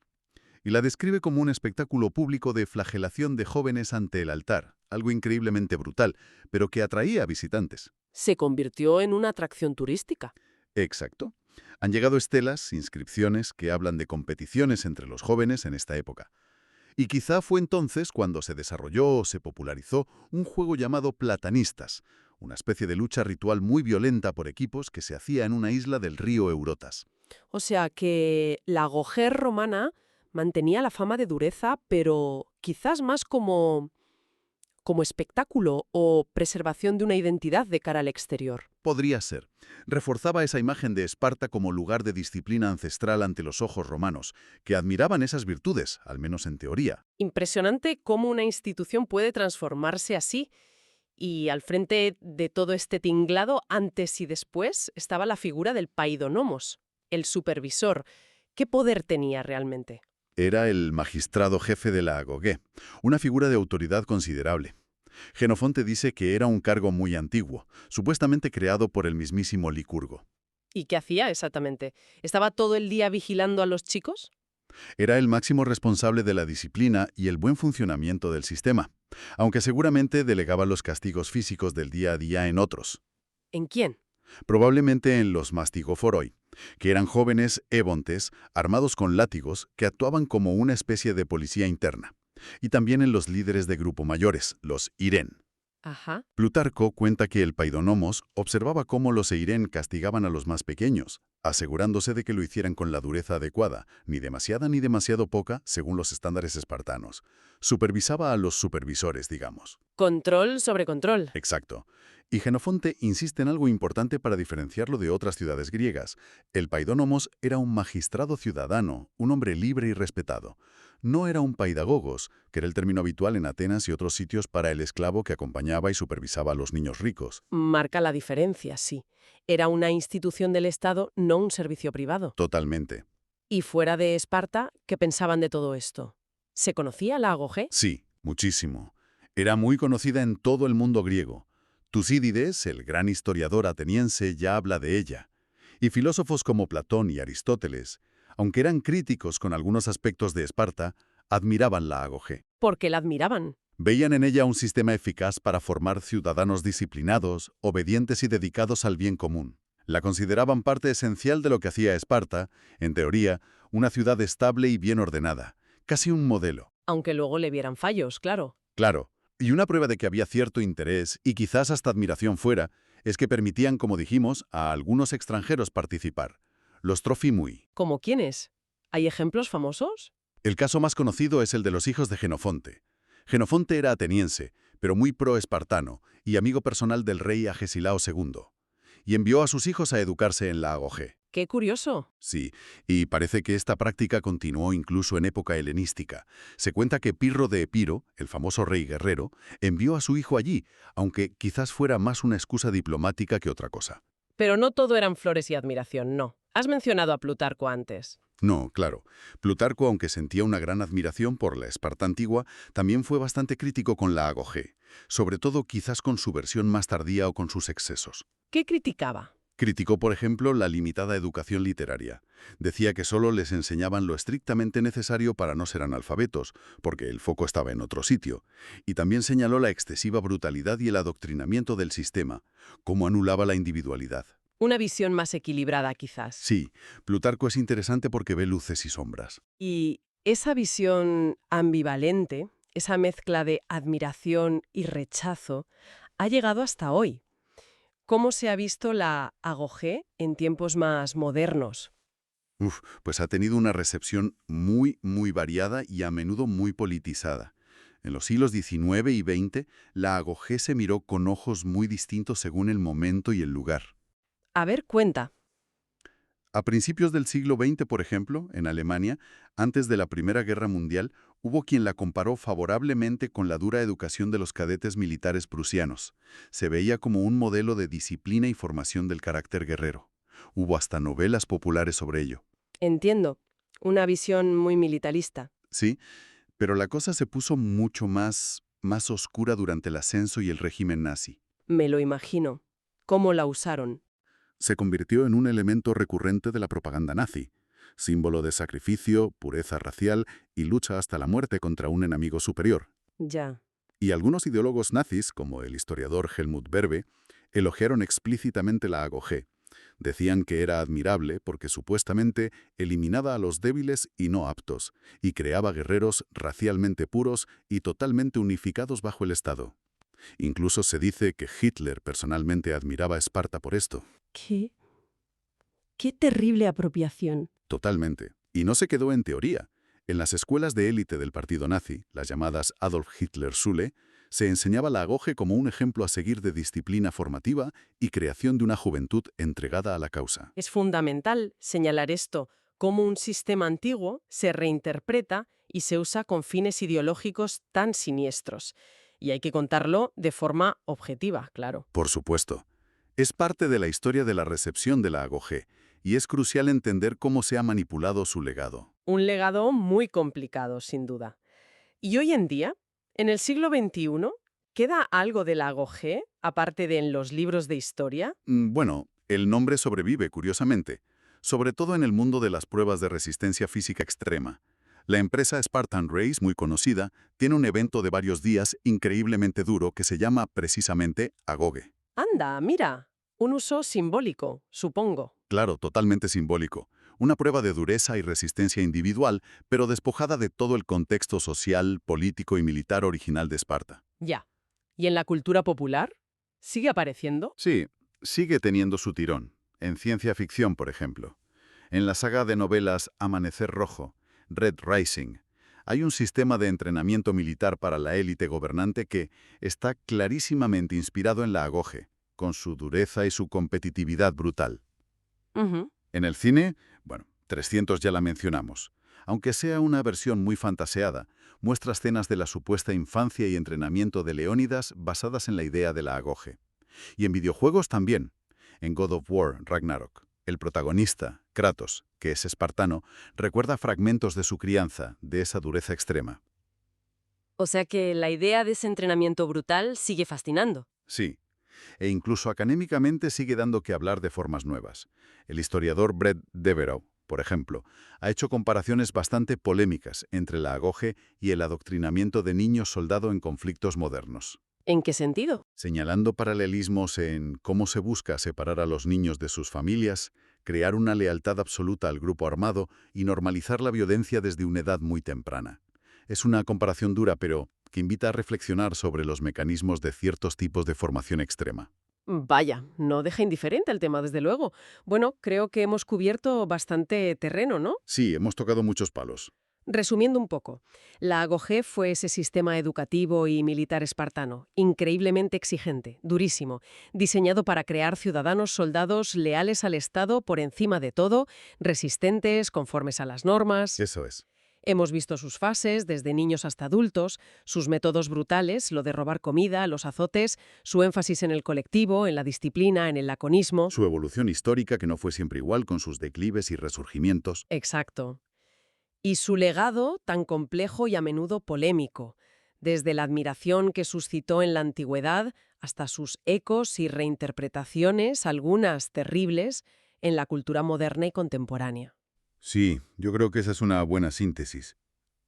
Y la describe como un espectáculo público de flagelación de jóvenes ante el altar, algo increíblemente brutal, pero que atraía a visitantes. Se convirtió en una atracción turística. Exacto. Han llegado estelas, inscripciones, que hablan de competiciones entre los jóvenes en esta época. Y quizá fue entonces cuando se desarrolló o se popularizó un juego llamado platanistas, una especie de lucha ritual muy violenta por equipos que se hacía en una isla del río Eurotas. O sea que la agogé romana mantenía la fama de dureza, pero quizás más como espectáculo o preservación de una identidad de cara al exterior. Podría ser. Reforzaba esa imagen de Esparta como lugar de disciplina ancestral ante los ojos romanos, que admiraban esas virtudes, al menos en teoría. Impresionante cómo una institución puede transformarse así. Y al frente de todo este tinglado, antes y después, estaba la figura del paidonomos, el supervisor. ¿Qué poder tenía realmente? Era el magistrado jefe de la agogé, una figura de autoridad considerable. Jenofonte dice que era un cargo muy antiguo, supuestamente creado por el mismísimo Licurgo. ¿Y qué hacía exactamente? ¿Estaba todo el día vigilando a los chicos? Era el máximo responsable de la disciplina y el buen funcionamiento del sistema, aunque seguramente delegaba los castigos físicos del día a día en otros. ¿En quién? Probablemente en los mastigoforoi, que eran jóvenes ébontes armados con látigos que actuaban como una especie de policía interna. Y también en los líderes de grupo mayores, los Irén. Ajá. Plutarco cuenta que el Paidonomos observaba cómo los Eirén castigaban a los más pequeños, asegurándose de que lo hicieran con la dureza adecuada, ni demasiada ni demasiado poca, según los estándares espartanos. Supervisaba a los supervisores, digamos. Control sobre control. Exacto. Y Jenofonte insiste en algo importante para diferenciarlo de otras ciudades griegas. El Paidonomos era un magistrado ciudadano, un hombre libre y respetado. No era un paidagogos, que era el término habitual en Atenas y otros sitios para el esclavo que acompañaba y supervisaba a los niños ricos. Marca la diferencia, sí. Era una institución del Estado, no un servicio privado. Totalmente. Y fuera de Esparta, ¿qué pensaban de todo esto? ¿Se conocía la agogé? Sí, muchísimo. Era muy conocida en todo el mundo griego. Tucídides, el gran historiador ateniense, ya habla de ella. Y filósofos como Platón y Aristóteles, aunque eran críticos con algunos aspectos de Esparta, admiraban la agogé. ¿Por qué la admiraban? Veían en ella un sistema eficaz para formar ciudadanos disciplinados, obedientes y dedicados al bien común. La consideraban parte esencial de lo que hacía Esparta, en teoría, una ciudad estable y bien ordenada, casi un modelo. Aunque luego le vieran fallos, claro. Claro, y una prueba de que había cierto interés, y quizás hasta admiración fuera, es que permitían, como dijimos, a algunos extranjeros participar. Los Trofimui. ¿Cómo quiénes? ¿Hay ejemplos famosos? El caso más conocido es el de los hijos de Jenofonte. Jenofonte era ateniense, pero muy pro-espartano, y amigo personal del rey Agesilao II. Y envió a sus hijos a educarse en la agogé. ¡Qué curioso! Sí, y parece que esta práctica continuó incluso en época helenística. Se cuenta que Pirro de Epiro, el famoso rey guerrero, envió a su hijo allí, aunque quizás fuera más una excusa diplomática que otra cosa. Pero no todo eran flores y admiración, no. Has mencionado a Plutarco antes. No, claro. Plutarco, aunque sentía una gran admiración por la Esparta antigua, también fue bastante crítico con la agogé, sobre todo quizás con su versión más tardía o con sus excesos. ¿Qué criticaba? Criticó, por ejemplo, la limitada educación literaria. Decía que solo les enseñaban lo estrictamente necesario para no ser analfabetos, porque el foco estaba en otro sitio. Y también señaló la excesiva brutalidad y el adoctrinamiento del sistema, cómo anulaba la individualidad. Una visión más equilibrada, quizás. Sí, Plutarco es interesante porque ve luces y sombras. Y esa visión ambivalente, esa mezcla de admiración y rechazo, ha llegado hasta hoy. ¿Cómo se ha visto la agogé en tiempos más modernos? Pues ha tenido una recepción muy variada y a menudo muy politizada. En los siglos XIX y XX, la agogé se miró con ojos muy distintos según el momento y el lugar. A ver, cuenta. A principios del siglo XX, por ejemplo, en Alemania, antes de la Primera Guerra Mundial, hubo quien la comparó favorablemente con la dura educación de los cadetes militares prusianos. Se veía como un modelo de disciplina y formación del carácter guerrero. Hubo hasta novelas populares sobre ello. Entiendo. Una visión muy militarista. Sí, pero la cosa se puso mucho más oscura durante el ascenso y el régimen nazi. Me lo imagino. ¿Cómo la usaron? Se convirtió en un elemento recurrente de la propaganda nazi, símbolo de sacrificio, pureza racial y lucha hasta la muerte contra un enemigo superior. Ya. Y algunos ideólogos nazis, como el historiador Helmut Berbe, elogiaron explícitamente la agogé. Decían que era admirable porque supuestamente eliminaba a los débiles y no aptos, y creaba guerreros racialmente puros y totalmente unificados bajo el Estado. Incluso se dice que Hitler personalmente admiraba a Esparta por esto. Qué terrible apropiación. Totalmente. Y no se quedó en teoría. En las escuelas de élite del partido nazi, las llamadas Adolf Hitler-Schule, se enseñaba la agogé como un ejemplo a seguir de disciplina formativa y creación de una juventud entregada a la causa. Es fundamental señalar esto, cómo un sistema antiguo se reinterpreta y se usa con fines ideológicos tan siniestros. Y hay que contarlo de forma objetiva, claro. Por supuesto. Es parte de la historia de la recepción de la agogé, y es crucial entender cómo se ha manipulado su legado. Un legado muy complicado, sin duda. ¿Y hoy en día, en el siglo XXI, queda algo de la agogé, aparte de en los libros de historia? Bueno, el nombre sobrevive, curiosamente, sobre todo en el mundo de las pruebas de resistencia física extrema. La empresa Spartan Race, muy conocida, tiene un evento de varios días increíblemente duro que se llama precisamente Agoge. Anda, mira, un uso simbólico, supongo. Claro, totalmente simbólico. Una prueba de dureza y resistencia individual, pero despojada de todo el contexto social, político y militar original de Esparta. Ya. ¿Y en la cultura popular? ¿Sigue apareciendo? Sí, sigue teniendo su tirón. En ciencia ficción, por ejemplo. En la saga de novelas Amanecer Rojo, Red Rising, hay un sistema de entrenamiento militar para la élite gobernante que está clarísimamente inspirado en la Agoge, con su dureza y su competitividad brutal. Ujú. En el cine, bueno, 300 ya la mencionamos. Aunque sea una versión muy fantaseada, muestra escenas de la supuesta infancia y entrenamiento de Leónidas basadas en la idea de la Agoge. Y en videojuegos también. En God of War, Ragnarok, el protagonista, Kratos, que es espartano, recuerda fragmentos de su crianza, de esa dureza extrema. O sea que la idea de ese entrenamiento brutal sigue fascinando. Sí, e incluso académicamente sigue dando que hablar de formas nuevas. El historiador Brett Devereaux, por ejemplo, ha hecho comparaciones bastante polémicas entre la agoge y el adoctrinamiento de niños soldado en conflictos modernos, ¿En qué sentido? señalando paralelismos en cómo se busca separar a los niños de sus familias, crear una lealtad absoluta al grupo armado y normalizar la violencia desde una edad muy temprana. Es una comparación dura, pero que invita a reflexionar sobre los mecanismos de ciertos tipos de formación extrema. Vaya, no deja indiferente el tema, desde luego. Bueno, creo que hemos cubierto bastante terreno, ¿no? Sí, hemos tocado muchos palos. Resumiendo un poco, la Agoge fue ese sistema educativo y militar espartano, increíblemente exigente, durísimo, diseñado para crear ciudadanos soldados leales al Estado por encima de todo, resistentes, conformes a las normas. Eso es. Hemos visto sus fases, desde niños hasta adultos, sus métodos brutales, lo de robar comida, los azotes, su énfasis en el colectivo, en la disciplina, en el laconismo. Su evolución histórica, que no fue siempre igual, con sus declives y resurgimientos. Exacto. Y su legado tan complejo y a menudo polémico, desde la admiración que suscitó en la antigüedad hasta sus ecos y reinterpretaciones, algunas terribles, en la cultura moderna y contemporánea. Sí, yo creo que esa es una buena síntesis.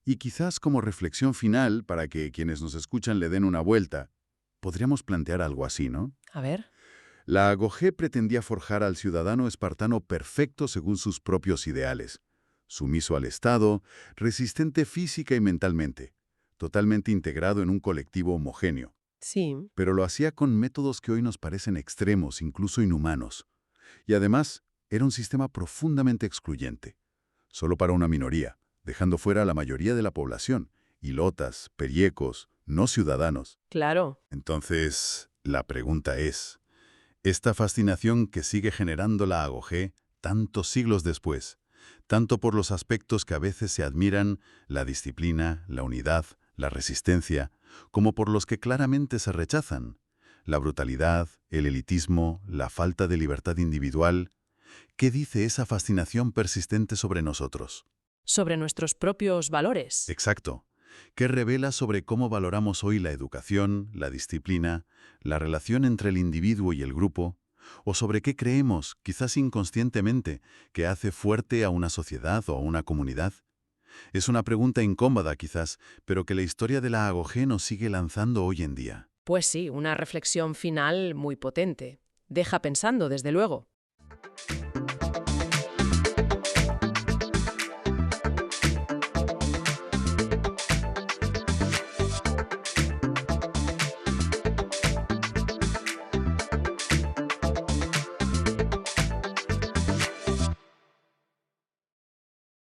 Y quizás como reflexión final, para que quienes nos escuchan le den una vuelta, podríamos plantear algo así, ¿no? A ver. La Agoge pretendía forjar al ciudadano espartano perfecto según sus propios ideales. Sumiso al Estado, resistente física y mentalmente, totalmente integrado en un colectivo homogéneo. Sí. Pero lo hacía con métodos que hoy nos parecen extremos, incluso inhumanos. Y además, era un sistema profundamente excluyente. Solo para una minoría, dejando fuera a la mayoría de la población, ilotas, periecos, no ciudadanos. Claro. Entonces, la pregunta es, ¿esta fascinación que sigue generando la Agoge tantos siglos después, tanto por los aspectos que a veces se admiran, la disciplina, la unidad, la resistencia, como por los que claramente se rechazan, la brutalidad, el elitismo, la falta de libertad individual? ¿Qué dice esa fascinación persistente sobre nosotros? Sobre nuestros propios valores. Exacto. ¿Qué revela sobre cómo valoramos hoy la educación, la disciplina, la relación entre el individuo y el grupo? ¿O sobre qué creemos, quizás inconscientemente, que hace fuerte a una sociedad o a una comunidad? Es una pregunta incómoda quizás, pero que la historia de la Agoge nos sigue lanzando hoy en día. Pues sí, una reflexión final muy potente. Deja pensando, desde luego.